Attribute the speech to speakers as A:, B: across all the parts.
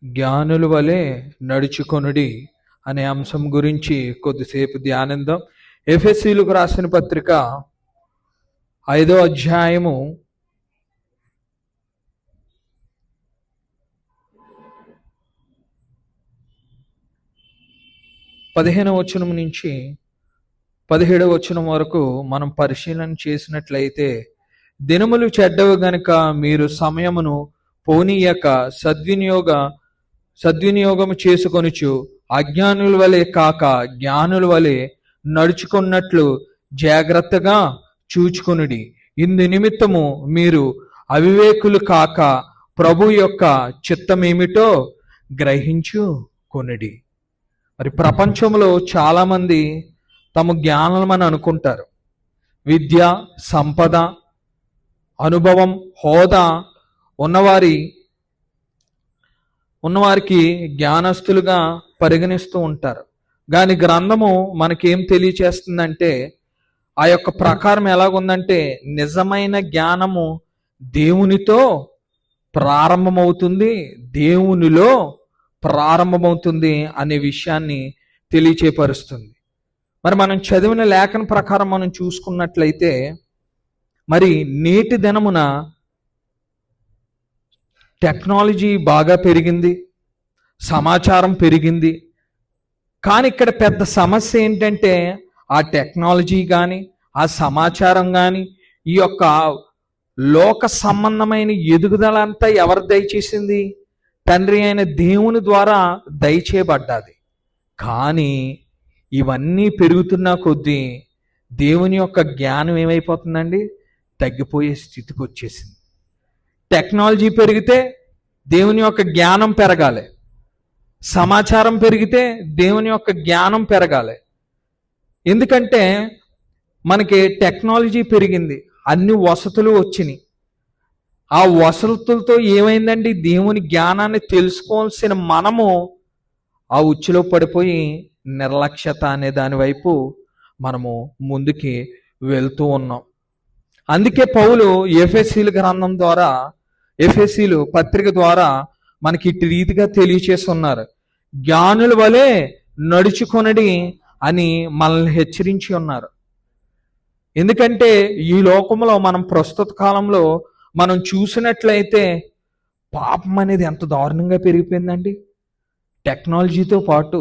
A: జ్ఞానుల వలె నడుచుకొనుడి అనే అంశం గురించి కొద్దిసేపు ధ్యానిద్దాం. ఎఫెసీయులకు రాసిన పత్రిక 5వ అధ్యాయము 15వ వచనం నుంచి 17వ వచనం వరకు మనం పరిశీలన చేసినట్లయితే, దినములు చెడ్డవి గనుక మీరు సమయమును పోనీయక సద్వినియోగము చేసుకొనుచు అజ్ఞానుల వలె కాక జ్ఞానుల వలె నడుచుకున్నట్లు జాగ్రత్తగా చూచుకొనుడి. ఇందు నిమిత్తము మీరు అవివేకులు కాక ప్రభు యొక్క చిత్తమేమిటో గ్రహించుకొనుడి. మరి ప్రపంచంలో చాలామంది తమ జ్ఞానమని అనుకుంటారు. విద్య, సంపద, అనుభవం, హోదా ఉన్నవారికి జ్ఞానస్తులుగా పరిగణిస్తూ ఉంటారు. కానీ గ్రంథము మనకేం తెలియచేస్తుందంటే, ఆ యొక్క ప్రకారం ఎలాగుందంటే, నిజమైన జ్ఞానము దేవునితో ప్రారంభమవుతుంది, దేవునిలో ప్రారంభమవుతుంది అనే విషయాన్ని తెలియచేపరుస్తుంది. మరి మనం చదివిన లేఖన ప్రకారం మనం చూసుకున్నట్లయితే, మరి నేటి దినమున టెక్నాలజీ బాగా పెరిగింది, సమాచారం పెరిగింది. కానీ ఇక్కడ పెద్ద సమస్య ఏంటంటే, ఆ టెక్నాలజీ కానీ ఆ సమాచారం కానీ ఈ యొక్క లోక సంబంధమైన ఎదుగుదల అంతా ఎవరు దయచేసింది? తండ్రి అయిన దేవుని ద్వారా దయచేయబడ్డాది. కానీ ఇవన్నీ పెరుగుతున్న కొద్దీ దేవుని యొక్క జ్ఞానం ఏమైపోతుందండి? తగ్గిపోయే స్థితికి వచ్చేసింది. టెక్నాలజీ పెరిగితే దేవుని యొక్క జ్ఞానం పెరగాలి, సమాచారం పెరిగితే దేవుని యొక్క జ్ఞానం పెరగాలి. ఎందుకంటే మనకి టెక్నాలజీ పెరిగింది, అన్ని వసతులు వచ్చినాయి. ఆ వసతులతో ఏమైందండి? దేవుని జ్ఞానాన్ని తెలుసుకోవాల్సిన మనము ఆ ఉచ్చులో పడిపోయి నిర్లక్ష్యత అనే దాని వైపు మనము ముందుకి వెళ్తూ ఉన్నాం. అందుకే పౌలు ఎఫెసీయుల గ్రంథం ద్వారా, ఎఫెసీయుల పత్రిక ద్వారా మనకి ఇటు రీతిగా తెలియచేస్తున్నారు. జ్ఞానుల వలె నడుచుకొనడి అని మనల్ని హెచ్చరించి ఉన్నారు. ఎందుకంటే ఈ లోకంలో మనం ప్రస్తుత కాలంలో మనం చూసినట్లయితే పాపం అనేది ఎంత దారుణంగా పెరిగిపోయిందండి. టెక్నాలజీతో పాటు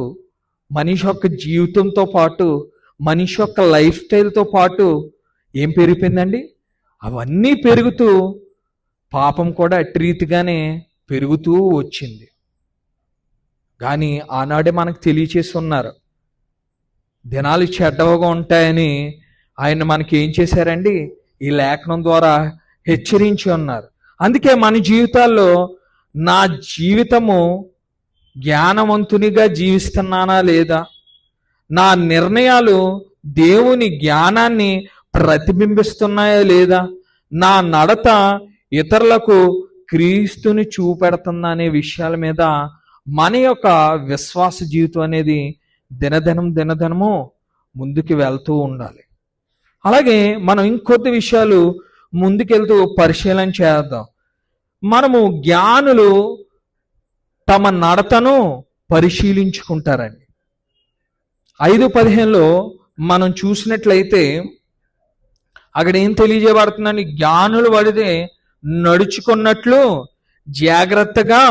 A: మనిషి యొక్క జీవితంతో పాటు మనిషి యొక్క లైఫ్ స్టైల్తో పాటు ఏం పెరిగిపోయిందండి? అవన్నీ పెరుగుతూ పాపం కూడా అట్టి రీతిగానే పెరుగుతూ వచ్చింది. కానీ ఆనాడే మనకు తెలియచేసి ఉన్నారు, దినాలు చెడ్డవగా ఉంటాయని ఆయన మనకి ఏం చేశారండి? ఈ లేఖనం ద్వారా హెచ్చరించి ఉన్నారు. అందుకే మన జీవితాల్లో నా జీవితము జ్ఞానవంతునిగా జీవిస్తున్నానా లేదా, నా నిర్ణయాలు దేవుని జ్ఞానాన్ని ప్రతిబింబిస్తున్నాయా లేదా, నా నడత ఇతరులకు క్రీస్తుని చూపెడుతుందా అనే విషయాల మీద మన యొక్క విశ్వాస జీవితం అనేది దినదినము ముందుకు వెళ్తూ ఉండాలి. అలాగే మనం ఇంకొద్ది విషయాలు ముందుకెళ్తూ పరిశీలన చేద్దాం. మనము జ్ఞానులు తమ నడతను పరిశీలించుకుంటారండి. 5:15లో మనం చూసినట్లయితే అక్కడ ఏం తెలియజేయబడుతుందండి? జ్ఞానులు వడిదే నడుచుకున్నట్లు జాగ్రత్తగా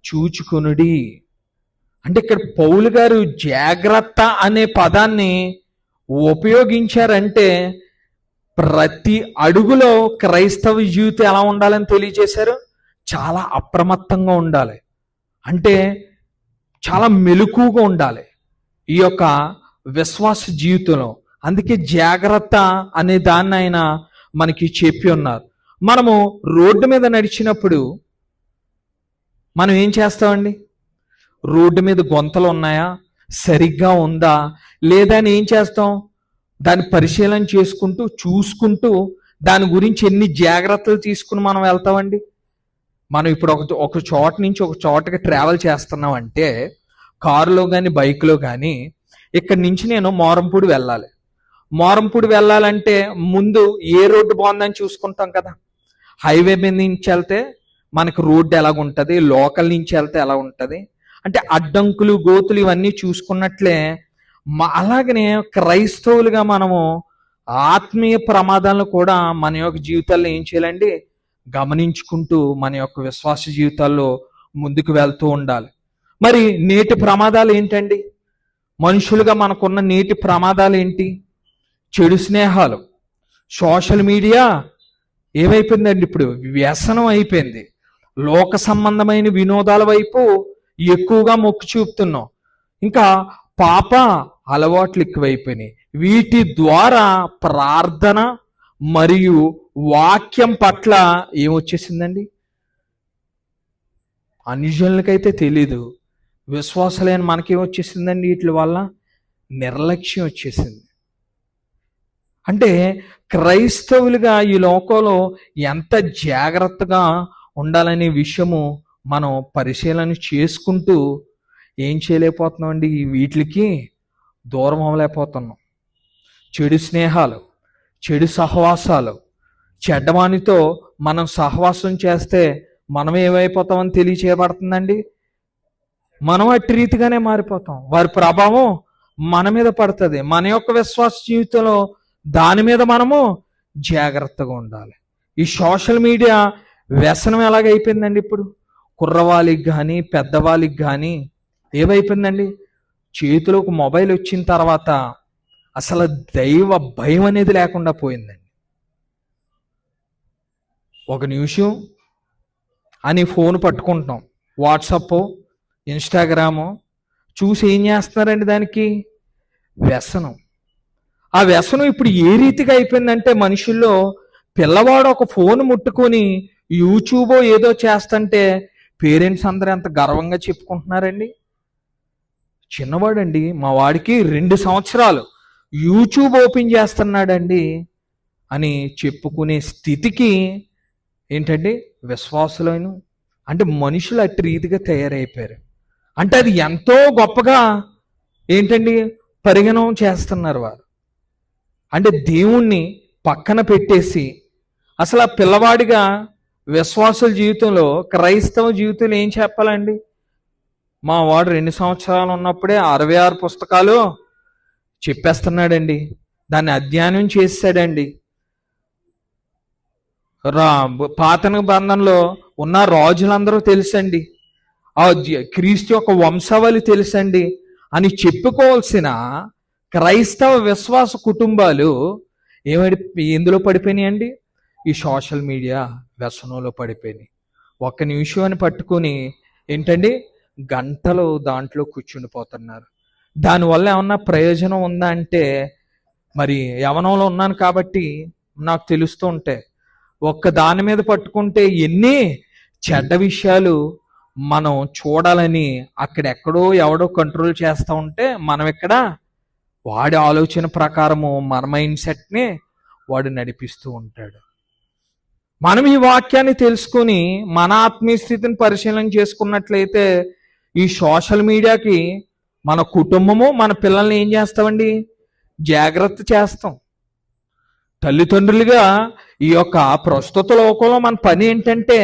A: చూచుకొనుడి. అంటే ఇక్కడ పౌలు గారు జాగ్రత్త అనే పదాన్ని ఉపయోగించారంటే ప్రతి అడుగులో క్రైస్తవ జీవితం ఎలా ఉండాలని తెలియజేశారు? చాలా అప్రమత్తంగా ఉండాలి, అంటే చాలా మెలకువగా ఉండాలి ఈ యొక్క విశ్వాస జీవితంలో. అందుకే జాగ్రత్త అనే దాన్ని ఆయన మనకి చెప్పి ఉన్నారు. మనము రోడ్డు మీద నడిచినప్పుడు మనం ఏం చేస్తామండి? రోడ్డు మీద గొంతలు ఉన్నాయా, సరిగ్గా ఉందా లేదా అని ఏం చేస్తాం? దాన్ని పరిశీలన చేసుకుంటూ చూసుకుంటూ దాని గురించి ఎన్ని జాగ్రత్తలు తీసుకుని మనం వెళ్తామండి. మనం ఇప్పుడు ఒక చోట నుంచి ఒక చోటకి ట్రావెల్ చేస్తున్నాం అంటే, కారులో కానీ బైక్లో కానీ, ఇక్కడి నుంచి నేను మోరంపూడి వెళ్ళాలి. మోరంపూడి వెళ్ళాలంటే ముందు ఏ రోడ్డు బాగుందని చూసుకుంటాం కదా. హైవే మీద నుంచి వెళ్తే మనకు రోడ్డు ఎలాగుంటుంది, లోకల్ నుంచి వెళ్తే ఎలా ఉంటుంది, అంటే అడ్డంకులు గోతులు ఇవన్నీ చూసుకున్నట్లే అలాగనే క్రైస్తవులుగా మనము ఆత్మీయ ప్రమాదాలను కూడా మన యొక్క జీవితాల్లో ఏం చేయాలండి, గమనించుకుంటూ మన యొక్క విశ్వాస జీవితాల్లో ముందుకు వెళ్తూ ఉండాలి. మరి నేటి ప్రమాదాలు ఏంటండి? మనుషులుగా మనకున్న నేటి ప్రమాదాలు ఏంటి? చెడు స్నేహాలు. సోషల్ మీడియా ఏమైపోయిందండి, ఇప్పుడు వ్యసనం అయిపోయింది. లోక సంబంధమైన వినోదాల వైపు ఎక్కువగా మొక్కు చూపుతున్నాం. ఇంకా పాప అలవాట్లు ఎక్కువైపోయినాయి. వీటి ద్వారా ప్రార్థన మరియు వాక్యం పట్ల ఏమొచ్చేసిందండి, అనుజనులకైతే తెలీదు, విశ్వాసలేని మనకేమొచ్చేసిందండి, వీటి వల్ల నిర్లక్ష్యం వచ్చేసింది. అంటే క్రైస్తవులుగా ఈ లోకంలో ఎంత జాగ్రత్తగా ఉండాలనే విషయము మనం పరిశీలన చేసుకుంటూ ఏం చేయలేకపోతున్నాం అండి, వీటికి దూరం అవ్వలేకపోతున్నాం. చెడు స్నేహాలు, చెడు సహవాసాలు, చెడ్డవానితో మనం సహవాసం చేస్తే మనం ఏమైపోతామని తెలియచేయబడుతుందండి, మనం అట్టి రీతిగానే మారిపోతాం. వారి ప్రభావం మన మీద పడుతుంది. మన యొక్క విశ్వాస జీవితంలో దాని మీద మనము జాగ్రత్తగా ఉండాలి. ఈ సోషల్ మీడియా వ్యసనం ఎలాగైపోయిందండి, ఇప్పుడు కుర్రవాళ్ళకి కానీ పెద్దవాళ్ళకి కానీ ఏమైపోయిందండి, చేతిలోకి మొబైల్ వచ్చిన తర్వాత అసలు దైవ భయం అనేది లేకుండా పోయిందండి. ఒక నిమిషం అని ఫోన్ పట్టుకుంటాం, వాట్సాప్, ఇన్స్టాగ్రాము చూసి ఏం చేస్తున్నారండి, దానికి వ్యసనం. ఆ వ్యసనం ఇప్పుడు ఏ రీతిగా అయిపోయిందంటే మనుషుల్లో పిల్లవాడు ఒక ఫోన్ ముట్టుకొని యూట్యూబో ఏదో చేస్తుంటే పేరెంట్స్ అందరూ ఎంత గర్వంగా చెప్పుకుంటున్నారండి. చిన్నవాడండి, మా వాడికి 2 సంవత్సరాలు యూట్యూబ్ ఓపెన్ చేస్తున్నాడండి అని చెప్పుకునే స్థితికి ఏంటండి విశ్వాసులైన అంటే మనుషులు అట్టి రీతిగా తయారైపోయారు. అంటే అది ఎంతో గొప్పగా ఏంటండి పరిగణన చేస్తున్నారు వారు. అంటే దేవుణ్ణి పక్కన పెట్టేసి అసలు ఆ పిల్లవాడిగా విశ్వాసుల జీవితంలో, క్రైస్తవ జీవితంలో ఏం చెప్పాలండి, మా వాడు 2 సంవత్సరాలు ఉన్నప్పుడే 66 పుస్తకాలు చెప్పేస్తున్నాడండి, దాన్ని అధ్యయనం చేశాడండి, పాత నిబంధనలో ఉన్న రాజులందరూ తెలుసండి, ఆ క్రీస్తు యొక్క వంశావళి తెలుసండి అని చెప్పుకోవాల్సిన క్రైస్తవ విశ్వాస కుటుంబాలు ఎందులో పడిపోయినాయండి, ఈ సోషల్ మీడియా వ్యసనంలో పడిపోయినాయి. ఒక్క నిమిషాన్ని పట్టుకొని ఏంటండి గంటలు దాంట్లో కూర్చుండిపోతున్నారు. దానివల్ల ఏమన్నా ప్రయోజనం ఉందా అంటే, మరి యవనంలో ఉన్నాను కాబట్టి నాకు తెలుస్తూ ఉంటే ఒక్క దాని మీద పట్టుకుంటే ఎన్ని చెడ్డ విషయాలు మనం చూడాలని అక్కడెక్కడో ఎవడో కంట్రోల్ చేస్తూ ఉంటే మనం ఇక్కడ వాడి ఆలోచన ప్రకారము మన మైండ్ సెట్ని వాడు నడిపిస్తూ ఉంటాడు. మనం ఈ వాక్యాన్ని తెలుసుకుని మన ఆత్మీయ స్థితిని పరిశీలన చేసుకున్నట్లయితే ఈ సోషల్ మీడియాకి మన కుటుంబము మన పిల్లల్ని ఏం చేస్తామండి, జాగ్రత్త చేస్తాం. తల్లిదండ్రులుగా ఈ యొక్క ప్రస్తుత లోకంలో మన పని ఏంటంటే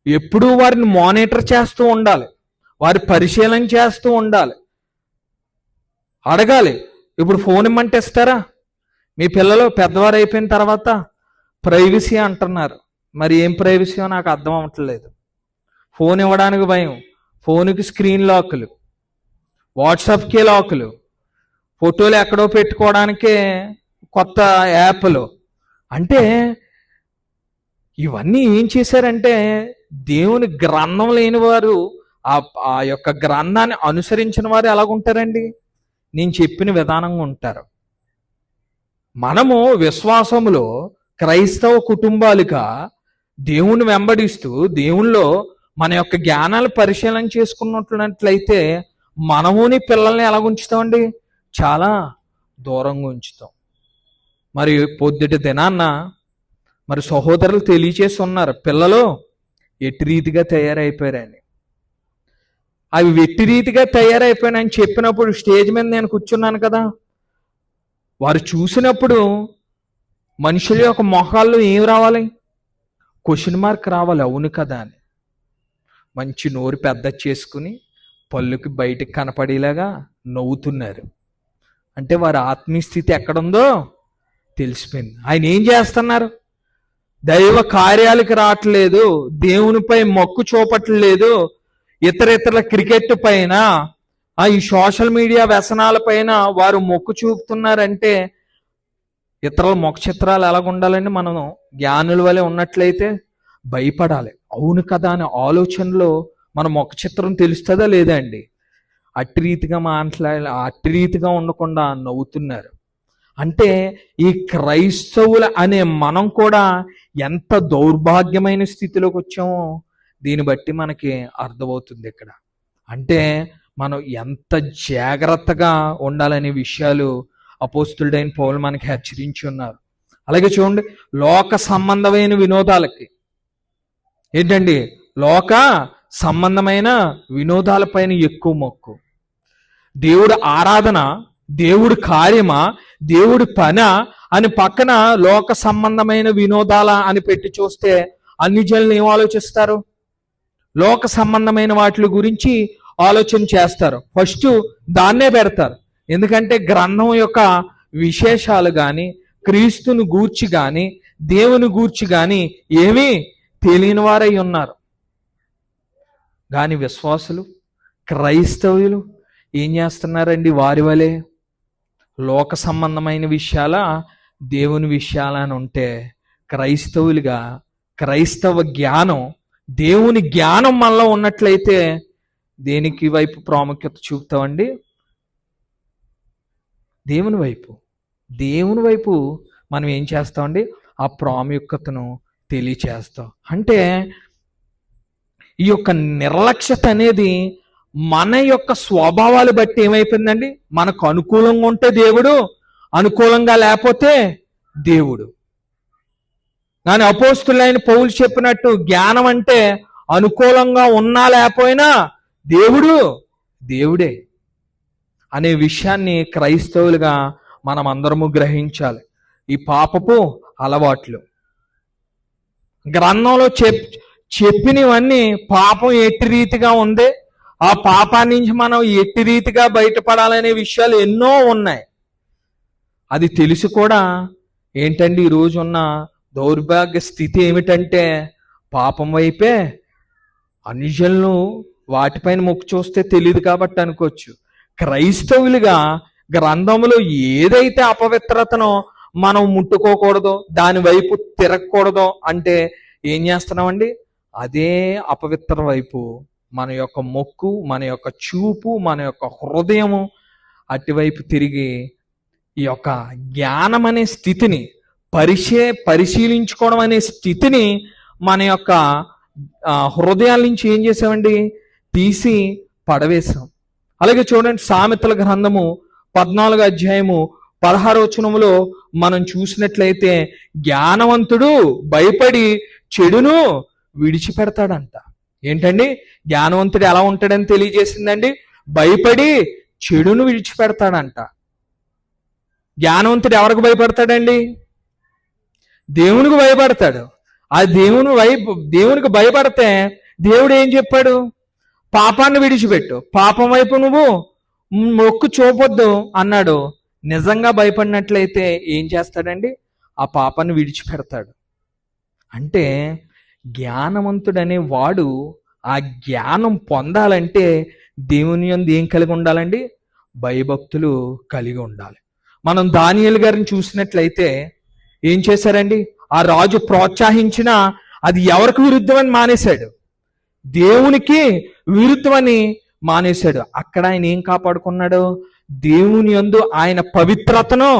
A: ఎప్పుడూ వారిని మానిటర్ చేస్తూ ఉండాలి, వారి పరిశీలన చేస్తూ ఉండాలి, అడగాలి. ఇప్పుడు ఫోన్ ఇమ్మంటే ఇస్తారా? మీ పిల్లలు పెద్దవారు అయిపోయిన తర్వాత ప్రైవసీ అంటున్నారు. మరి ఏం ప్రైవసీయో నాకు అర్థం అవ్వట్లేదు. ఫోన్ ఇవ్వడానికి భయం, ఫోన్కి స్క్రీన్ లాకులు, వాట్సాప్కి లాకులు, ఫోటోలు ఎక్కడో పెట్టుకోవడానికే కొత్త యాప్లు. అంటే ఇవన్నీ ఏం చేశారంటే దేవుని గ్రంథం లేని వారు ఆ యొక్క గ్రంథాన్ని అనుసరించిన వారు ఎలాగుంటారండి, నేను చెప్పిన విధానంగా ఉంటారు. మనము విశ్వాసములో క్రైస్తవ కుటుంబాలుగా దేవుని వెంబడిస్తూ దేవునిలో మన యొక్క జ్ఞానాలు పరిశీలన చేసుకున్నట్లయితే మనముని పిల్లల్ని ఎలా ఉంచుతామండి, చాలా దూరంగా ఉంచుతాం. మరి పొద్దుటి దినాన్న మరి సహోదరులు తెలియచేసి ఉన్నారు, పిల్లలు ఎట్టి రీతిగా తయారైపోయారని. అవి వెట్టి రీతిగా తయారైపోయానని చెప్పినప్పుడు స్టేజ్ మీద నేను కూర్చున్నాను కదా, వారు చూసినప్పుడు మనుషుల యొక్క మొహాల్లో ఏం రావాలి, క్వశ్చన్ మార్క్ రావాలి, అవును కదా అని. మంచి నోరు పెద్ద చేసుకుని పళ్ళుకి బయటకు కనపడేలాగా నవ్వుతున్నారు. అంటే వారి ఆత్మీయ స్థితి ఎక్కడుందో తెలిసిపోయింది. ఆయన ఏం చేస్తున్నారు? దైవ కార్యాలకు రావట్లేదు, దేవునిపై మొక్కు చూపట్లేదు, ఇతర క్రికెట్ పైన ఈ సోషల్ మీడియా వ్యసనాల పైన వారు మొక్కు చూపుతున్నారంటే ఇతరుల మొక్క చిత్రాలు ఎలాగుండాలండి? మనం జ్ఞానుల వలె ఉన్నట్లయితే భయపడాలి. అవును కదా అనే ఆలోచనలో మన మొక్క చిత్రం తెలుస్తుందా లేదా అండి? అట్టి రీతిగా అట్టి రీతిగా ఉండకుండా నవ్వుతున్నారు. అంటే ఈ క్రైస్తవుల అనే మనం కూడా ఎంత దౌర్భాగ్యమైన స్థితిలోకి వచ్చామో దీన్ని బట్టి మనకి అర్థమవుతుంది ఇక్కడ. అంటే మనం ఎంత జాగ్రత్తగా ఉండాలనే విషయాలు అపోస్తులుడైన పౌలు మనకి హెచ్చరించి ఉన్నారు. అలాగే చూడండి, లోక సంబంధమైన వినోదాలకి ఏంటండి, లోక సంబంధమైన వినోదాలపైన ఎక్కువ మొక్కు. దేవుడు ఆరాధన, దేవుడి కార్యమా, దేవుడి పన అని పక్కన లోక సంబంధమైన వినోదాల అని పెట్టి చూస్తే అన్ని జనులు ఏం ఆలోచిస్తారు? లోక సంబంధమైన వాటి గురించి ఆలోచన చేస్తారు. ఫస్ట్ దాన్నే పెడతారు. ఎందుకంటే గ్రంథం యొక్క విశేషాలు కానీ, క్రీస్తుని గూర్చి కానీ, దేవుని గూర్చి కానీ ఏమీ తెలియని వారై ఉన్నారు. కానీ విశ్వాసులు, క్రైస్తవులు ఏం చేస్తున్నారండి? వారి వలె లోక సంబంధమైన విషయాల, దేవుని విషయాల అని ఉంటే క్రైస్తవులుగా క్రైస్తవ జ్ఞానం, దేవుని జ్ఞానం మనలో ఉన్నట్లయితే దేనికి వైపు ప్రాముఖ్యత చూపుతామండి? దేవుని వైపు. దేవుని వైపు మనం ఏం చేస్తామండి? ఆ ప్రాముఖ్యతను తెలియచేస్తాం. అంటే ఈ యొక్క నిర్లక్ష్యత అనేది మన యొక్క స్వభావాలు బట్టి ఏమైపోయిందండి? మనకు అనుకూలంగా ఉంటే దేవుడు, అనుకూలంగా లేకపోతే దేవుడు. కానీ అపోస్తులైన పౌలు చెప్పినట్టు జ్ఞానం అంటే అనుకూలంగా ఉన్నా లేకపోయినా దేవుడే అనే విషయాన్ని క్రైస్తవులుగా మనం అందరము గ్రహించాలి. ఈ పాపపు అలవాట్లు గ్రంథంలో చెప్పినవన్నీ పాపం ఎట్టి రీతిగా ఉంది, ఆ పాపాన్ని నుంచి మనం ఎట్టి రీతిగా బయటపడాలనే విషయాలు ఎన్నో ఉన్నాయి. అది తెలిసి కూడా ఏంటండి ఈరోజు ఉన్న దౌర్భాగ్య స్థితి ఏమిటంటే పాపం వైపే అన్యజనులు వాటిపైన మొక్కు చూస్తే తెలియదు కాబట్టి అనుకోవచ్చు. క్రైస్తవులుగా గ్రంథంలో ఏదైతే అపవిత్రతనో మనం ముట్టుకోకూడదో, దాని వైపు తిరగకూడదో అంటే ఏం చేస్తున్నామండి? అదే అపవిత్ర వైపు మన యొక్క మొక్కు, మన యొక్క చూపు, మన యొక్క హృదయము అటువైపు తిరిగి ఈ యొక్క జ్ఞానం అనే స్థితిని పరిశీలించుకోవడం అనే స్థితిని మన యొక్క హృదయాల నుంచి ఏం చేసామండి? తీసి పడవేశాం. అలాగే చూడండి, సామెతల గ్రంథము 14వ అధ్యాయము 16వ వచనములో మనం చూసినట్లయితే జ్ఞానవంతుడు భయపడి చెడును విడిచిపెడతాడంట. ఏంటండి? జ్ఞానవంతుడు ఎలా ఉంటాడని తెలియజేసిందండి? భయపడి చెడును విడిచిపెడతాడంట. జ్ఞానవంతుడు ఎవరికి భయపడతాడండి? దేవునికి భయపడతాడు. ఆ దేవునికి భయపడితే దేవుడు ఏం చెప్పాడు? పాపాన్ని విడిచిపెట్టు, పాపం వైపు నువ్వు మొక్కు చూపొద్దు అన్నాడు. నిజంగా భయపడినట్లయితే ఏం చేస్తాడండి? ఆ పాపాన్ని విడిచిపెడతాడు. అంటే జ్ఞానవంతుడనే వాడు ఆ జ్ఞానం పొందాలంటే దేవుని యందు ఏం కలిగి ఉండాలండి? భయభక్తులు కలిగి ఉండాలి. మనం దానియేలు గారిని చూసినట్లయితే ఏం చేశారండి? ఆ రాజు ప్రోత్సహించిన అది ఎవరికి విరుద్ధమని మానేశాడు? దేవునికి విరుద్ధమని మానేశాడు. అక్కడ ఆయన ఏం కాపాడుకున్నాడు? దేవుని యందు ఆయన పవిత్రతను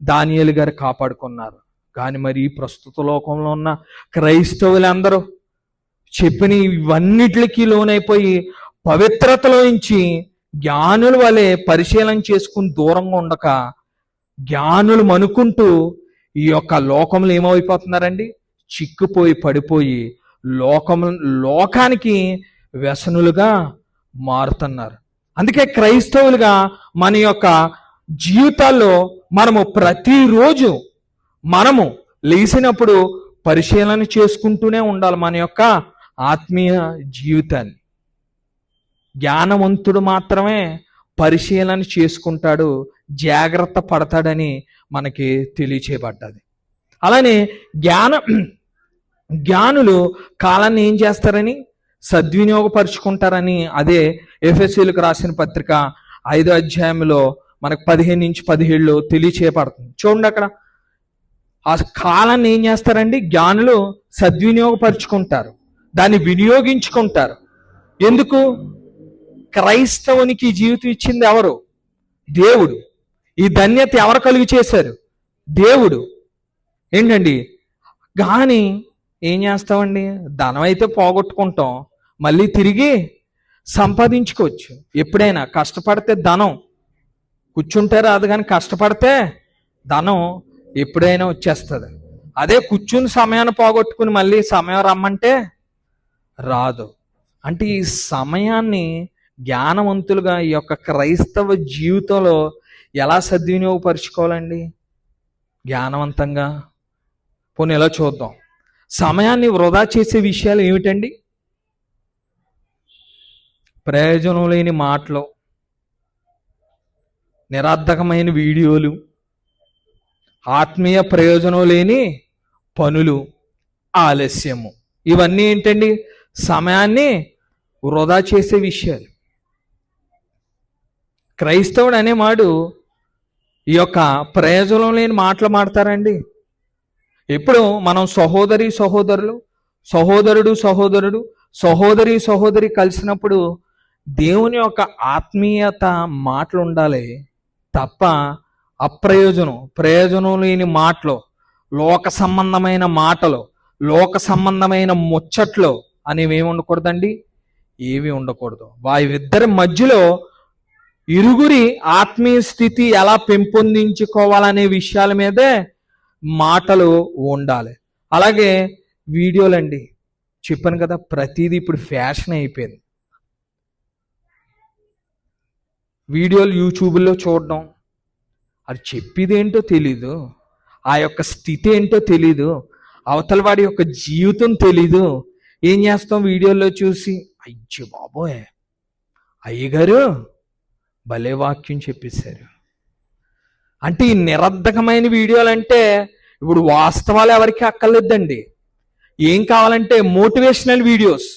A: దానియేలు గారు కాపాడుకున్నారు. కానీ మరి ఈ ప్రస్తుత లోకంలో ఉన్న క్రైస్తవులందరూ చెప్పిన ఇవన్నిటికి లోనైపోయి పవిత్రతలోంచి జ్ఞానుల వలె పరిశీలన చేసుకుని దూరంగా ఉండక జ్ఞానులు మనుకుంటూ ఈ యొక్క లోకంలో ఏమైపోతున్నారండి? చిక్కుపోయి పడిపోయి లోకానికి వ్యసనులుగా మారుతున్నారు. అందుకే క్రైస్తవులుగా మన యొక్క జీవితాల్లో మనము ప్రతిరోజు మనము లేచినప్పుడు పరిశీలన చేసుకుంటూనే ఉండాలి మన యొక్క ఆత్మీయ జీవితాన్ని. జ్ఞానవంతుడు మాత్రమే పరిశీలన చేసుకుంటాడు, జాగ్రత్త పడతాడని మనకి తెలియచేయబడ్డది. అలానే జ్ఞానులు కాలాన్ని ఏం చేస్తారని? సద్వినియోగపరుచుకుంటారని అదే ఎఫెసీయులకు రాసిన పత్రిక 5వ అధ్యాయంలో మనకు 15-17 తెలియచేయబడుతుంది. చూడండి, అక్కడ ఆ కాలాన్ని ఏం చేస్తారండి? జ్ఞానులు సద్వినియోగపరుచుకుంటారు, దాన్ని వినియోగించుకుంటారు. ఎందుకు? క్రైస్తవునికి జీవితం ఇచ్చింది ఎవరు? దేవుడు. ఈ ధన్యత ఎవరు కలుగు చేశారు? దేవుడు. ఏంటండి? కానీ ఏం చేస్తామండి? ధనం అయితే పోగొట్టుకుంటాం, మళ్ళీ తిరిగి సంపాదించుకోవచ్చు. ఎప్పుడైనా కష్టపడితే ధనం కూర్చుంటే రాదు, కానీ కష్టపడితే ధనం ఎప్పుడైనా వచ్చేస్తుంది. అదే కూర్చుని సమయాన్ని పోగొట్టుకుని మళ్ళీ సమయం రమ్మంటే రాదు. అంటే ఈ సమయాన్ని జ్ఞానవంతులుగా ఈ యొక్క క్రైస్తవ జీవితంలో ఎలా సద్వినియోగపరుచుకోవాలండి? జ్ఞానవంతంగా. పోనీ ఎలా చూద్దాం. సమయాన్ని వృధా చేసే విషయాలు ఏమిటండి? ప్రయోజనం లేని మాటలు, నిరర్థకమైన వీడియోలు, ఆత్మీయ ప్రయోజనం లేని పనులు, ఆలస్యము. ఇవన్నీ ఏంటండి? సమయాన్ని వృధా చేసే విషయాలు. క్రైస్తవుడు అనేవాడు ఈ యొక్క ప్రయోజనం లేని మాటలు మాడతారండి. ఎప్పుడు మనం సహోదరి సహోదరుడు, సహోదరి కలిసినప్పుడు దేవుని యొక్క ఆత్మీయత మాటలు ఉండాలి తప్ప ప్రయోజనం లేని మాటలు, లోక సంబంధమైన మాటలు, లోక సంబంధమైన ముచ్చట్లు అనేవి ఏమి ఉండకూడదండి? ఏవి ఉండకూడదు. వారిద్దరి మధ్యలో ఇరుగురి ఆత్మీయ స్థితి ఎలా పెంపొందించుకోవాలనే విషయాల మీదే మాటలు ఉండాలి. అలాగే వీడియోలండి, చెప్పాను కదా, ప్రతిదీ ఇప్పుడు ఫ్యాషన్ అయిపోయింది. వీడియోలు యూట్యూబ్లో చూడడం, అది చెప్పేది ఏంటో తెలీదు, ఆ యొక్క స్థితి ఏంటో తెలీదు, అవతల వాడి యొక్క జీవితం తెలీదు. ఏం చేస్తాం? వీడియోలో చూసి అయ్యో బాబోయ్, అయ్యగారు భలే వాక్యం చెప్పేశారు. అంటే ఈ నిరర్ధకమైన వీడియోలు అంటే ఇప్పుడు వాస్తవాలు ఎవరికి అక్కర్లేదండి. ఏం కావాలంటే మోటివేషనల్ వీడియోస్.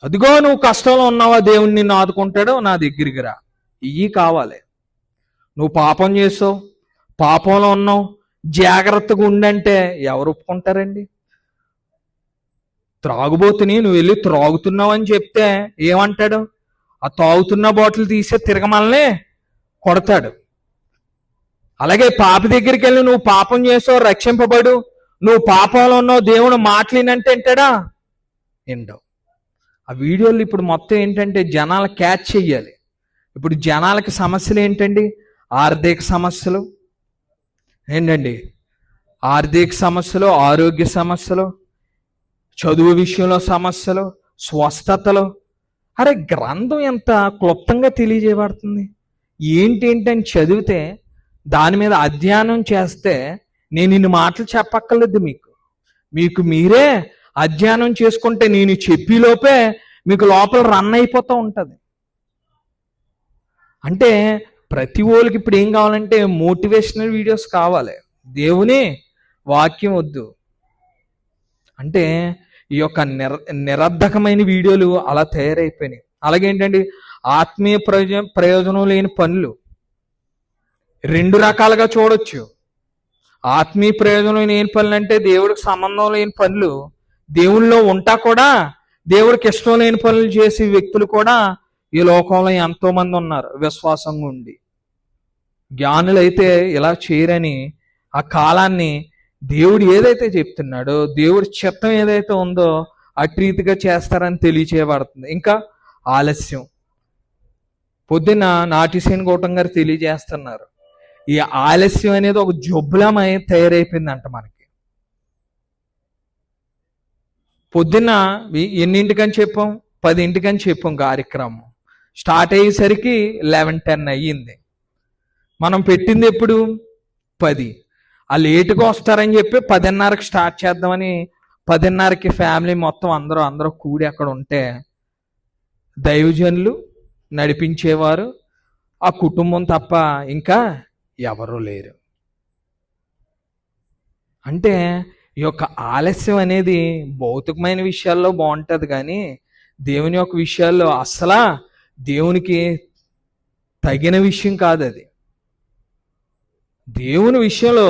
A: అదిగో నువ్వు కష్టంలో ఉన్నావా, దేవుణ్ణి నిన్ను ఆదుకుంటాడో, నా దగ్గరికి రా, ఇవి కావాలి. నువ్వు పాపం చేసావు, పాపంలో ఉన్నావు, జాగ్రత్తగా ఉండంటే ఎవరు ఒప్పుకుంటారండి? త్రాగుబోతుని నువ్వు వెళ్ళి త్రాగుతున్నావు అని చెప్తే ఏమంటాడు? ఆ తాగుతున్న బాటిల్ తీసే తిరగమల్ని కొడతాడు. అలాగే పాప దగ్గరికి వెళ్ళి నువ్వు పాపం చేసావు, రక్షింపబడు, నువ్వు పాపంలో ఉన్నావు, దేవుడు మాటలేనంటే వింటాడా? వినడు. ఆ వీడియోలు ఇప్పుడు మొత్తం ఏంటంటే జనాలు క్యాచ్ చెయ్యాలి. ఇప్పుడు జనాలకి సమస్యలు ఏంటండి? ఆర్థిక సమస్యలు ఏంటండి? ఆర్థిక సమస్యలు, ఆరోగ్య సమస్యలు, చదువు విషయంలో సమస్యలు, స్వస్థతలు. అరే గ్రంథం ఎంత క్లుప్తంగా తెలియజేయబడుతుంది. ఏంటని చదివితే, దాని మీద అధ్యయనం చేస్తే, నేను ఇన్ని మాటలు చెప్పక్కర్లేదు. మీకు మీరే అధ్యయనం చేసుకుంటే నేను చెప్పేలోపే మీకు లోపల రన్ అయిపోతూ ఉంటుంది. అంటే ప్రతి ఓళ్ళకి ఇప్పుడు ఏం కావాలంటే మోటివేషనల్ వీడియోస్ కావాలి, దేవుని వాక్యం వద్దు. అంటే ఈ యొక్క నిరర్ధకమైన వీడియోలు అలా తయారైపోయినాయి. అలాగేంటండి? ఆత్మీయ ప్రయోజనం లేని పనులు రెండు రకాలుగా చూడొచ్చు. ఆత్మీయ ప్రయోజనం లేని పనులు అంటే దేవుడికి సంబంధం లేని పనులు, దేవుళ్ళలో ఉంటా కూడా దేవుడికి ఇష్టం లేని పనులు చేసే వ్యక్తులు కూడా ఈ లోకంలో ఎంతో మంది ఉన్నారు విశ్వాసంగా ఉండి. జ్ఞానులైతే ఇలా చేయరని ఆ కాలాన్ని దేవుడు ఏదైతే చెప్తున్నాడో, దేవుడి చిత్తం ఏదైతే ఉందో అటు రీతిగా చేస్తారని తెలియచేయబడుతుంది. ఇంకా ఆలస్యం. పొద్దున్న నాటిసేని గౌటం గారు తెలియజేస్తున్నారు, ఈ ఆలస్యం అనేది ఒక జబ్బులమై తయారైపోయిందంట మనకి. పొద్దున్న ఎన్నింటికని చెప్పాం? 10 చెప్పాం కార్యక్రమం. స్టార్ట్ అయ్యేసరికి 11:10 అయ్యింది. మనం పెట్టింది ఎప్పుడు? 10. ఆ లేటుగా వస్తారని చెప్పి 10:30కి స్టార్ట్ చేద్దామని 10:30కి ఫ్యామిలీ మొత్తం అందరూ కూడి అక్కడ ఉంటే దైవజనులు నడిపించేవారు ఆ కుటుంబం తప్ప ఇంకా ఎవరూ లేరు. అంటే ఈ యొక్క ఆలస్యం అనేది భౌతికమైన విషయాల్లో బాగుంటుంది, కానీ దేవుని యొక్క విషయాల్లో అస్సలా దేవునికి తగిన విషయం కాదు అది. దేవుని విషయంలో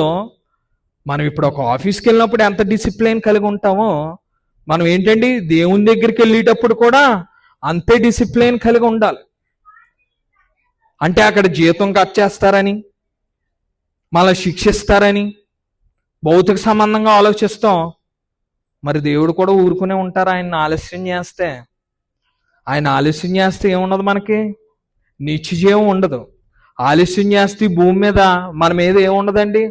A: మనం ఇప్పుడు ఒక ఆఫీస్కి వెళ్ళినప్పుడు ఎంత డిసిప్లిన్ కలిగి ఉంటామో, మనం ఏంటండి దేవుని దగ్గరికి వెళ్ళేటప్పుడు కూడా అంతే డిసిప్లిన్ కలిగి ఉండాలి. అంటే అక్కడ జీతం కట్ చేస్తారని, మళ్ళీ శిక్షిస్తారని భౌతిక సంబంధంగా ఆలోచిస్తాం. మరి దేవుడు కూడా ఊరుకునే ఉంటారు ఆయన ఆలస్యం చేస్తే. ఆయన ఆలస్యం చేస్తే ఏముండదు, మనకి నిత్యజీవం ఉండదు. ఆలస్యం చేస్తే భూమి మీద మన మీద ఏముండదండి,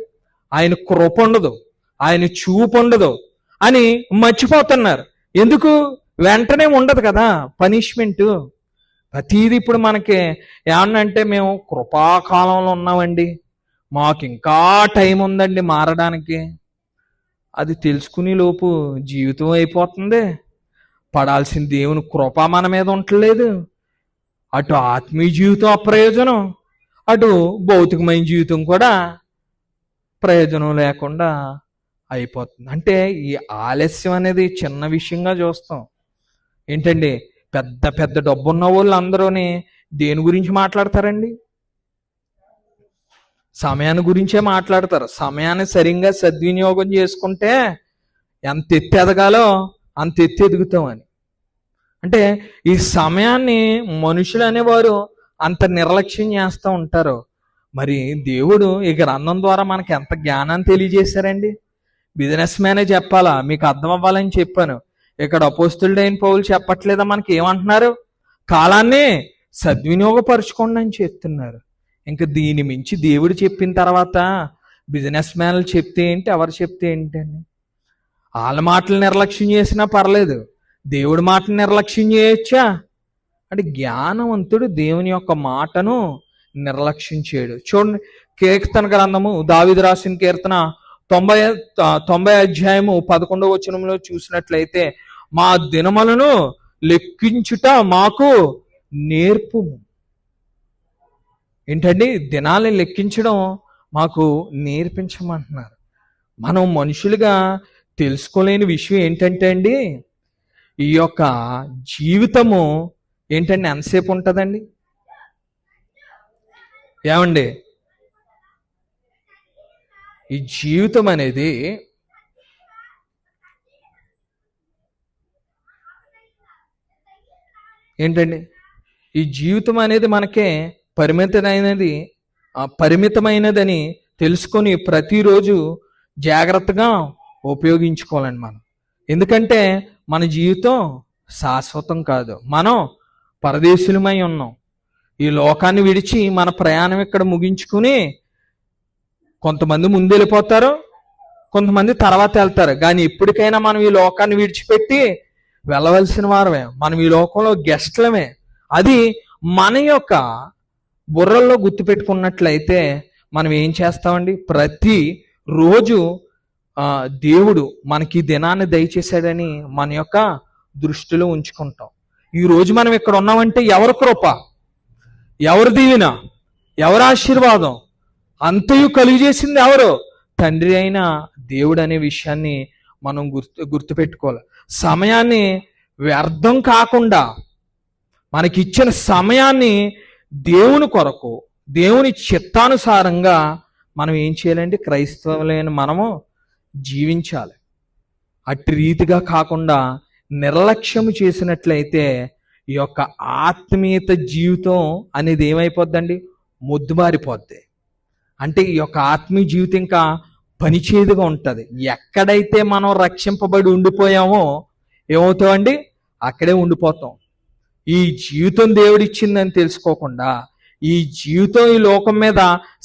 A: ఆయన కృప ఉండదు, ఆయన చూపు ఉండదు అని మర్చిపోతున్నారు. ఎందుకు? వెంటనే ఉండదు కదా పనిష్మెంటు. ప్రతిదీ ఇప్పుడు మనకి ఏమన్నంటే మేము కృపాకాలంలో ఉన్నామండి, మాకు ఇంకా టైం ఉందండి మారడానికి. అది తెలుసుకునే లోపు జీవితం అయిపోతుంది. పడాల్సిన దేవుని కృప మన మీద ఉండలేదు. అటు ఆత్మీయ జీవితం అప్రయోజనం, అటు భౌతికమైన జీవితం కూడా ప్రయోజనం లేకుండా అయిపోతుంది. అంటే ఈ ఆలస్యం అనేది చిన్న విషయంగా చూస్తాం. ఏంటండి పెద్ద పెద్ద డబ్బున్న వాళ్ళు అందరూని దేని గురించి మాట్లాడతారండి? సమయాన్ని గురించే మాట్లాడతారు. సమయాన్ని సరిగ్గా సద్వినియోగం చేసుకుంటే ఎంత ఎత్తి ఎదగాలో అంత ఎత్తి ఎదుగుతామని. అంటే ఈ సమయాన్ని మనుషులు అనేవారు అంత నిర్లక్ష్యం చేస్తూ ఉంటారు. మరి దేవుడు ఈ గ్రంథం ద్వారా మనకి ఎంత జ్ఞానాన్ని తెలియజేశారండి. బిజినెస్ మ్యానే చెప్పాలా, మీకు అర్థం అవ్వాలని చెప్పాను. ఇక్కడ అపోస్తులుడైన పౌలు చెప్పట్లేదా? మనకి ఏమంటున్నారు? కాలాన్ని సద్వినియోగపరచుకోండి అని చెప్తున్నారు. ఇంకా దీని మించి దేవుడు చెప్పిన తర్వాత బిజినెస్ మ్యాన్లు చెప్తే ఏంటి, ఎవరు చెప్తే ఏంటండి? వాళ్ళ మాటలు నిర్లక్ష్యం చేసినా పర్లేదు, దేవుడి మాటలు నిర్లక్ష్యం చేయొచ్చా? అంటే జ్ఞానవంతుడు దేవుని యొక్క మాటను నిర్లక్ష్యం చేయడు. చూడండి, కీర్తన గ్రంథము దావీదు రాసిన కీర్తన 90 అధ్యాయము 11వ వచనంలో చూసినట్లయితే, మా దినములను లెక్కించుట మాకు నేర్పుము. ఏంటండి? దినాలను లెక్కించడం మాకు నేర్పించమంటున్నారు. మనం మనుషులుగా తెలుసుకోలేని విషయం ఏంటంటే అండి, ఈ యొక్క జీవితము ఏంటండి ఎంతసేపు ఉంటుందండి? ఏమండి, ఈ జీవితం అనేది ఏంటండి, ఈ జీవితం అనేది మనకే పరిమితమైనదని తెలుసుకొని ప్రతిరోజు జాగ్రత్తగా ఉపయోగించుకోవాలండి మనం. ఎందుకంటే మన జీవితం శాశ్వతం కాదు. మనం పరదేశులమై ఉన్నాం. ఈ లోకాన్ని విడిచి మన ప్రయాణం ఇక్కడ ముగించుకుని కొంతమంది ముందు వెళ్ళిపోతారు, కొంతమంది తర్వాత వెళ్తారు. కానీ ఎప్పటికైనా మనం ఈ లోకాన్ని విడిచిపెట్టి వెళ్ళవలసిన వారమే. మనం ఈ లోకంలో గెస్ట్లమే. అది మన యొక్క బుర్రల్లో గుర్తుపెట్టుకున్నట్లయితే మనం ఏం చేస్తామండి, ప్రతి రోజు దేవుడు మనకి దినాన్ని దయచేశాడని మన యొక్క దృష్టిలో ఉంచుకుంటాం. ఈ రోజు మనం ఇక్కడ ఉన్నామంటే ఎవరి కృప, ఎవరి దీవెన, ఎవరి ఆశీర్వాదం అంతయు కలుగజేసింది ఎవరు? తండ్రి అయిన దేవుడు అనే విషయాన్ని మనం గుర్తుపెట్టుకోవాలి. సమయాన్ని వ్యర్థం కాకుండా మనకిచ్చిన సమయాన్ని దేవుని కొరకు, దేవుని చిత్తానుసారంగా మనం ఏం చేయాలంటే క్రైస్తవులైన మనము జీవించాలి. అట్టి రీతిగా కాకుండా నిర్లక్ష్యం చేసినట్లయితే ఈ యొక్క ఆత్మీయత జీవితం అనేది ఏమైపోద్దండి, మొద్దుబారిపోద్ది. అంటే ఈ యొక్క ఆత్మీయ జీవితం ఇంకా పనిచేదుగా ఉంటుంది. ఎక్కడైతే మనం రక్షింపబడి ఉండిపోయామో ఏమవుతామండి, అక్కడే ఉండిపోతాం. ఈ జీవితం దేవుడిచ్చిందని తెలుసుకోకుండా, ఈ జీవితం ఈ లోకం మీద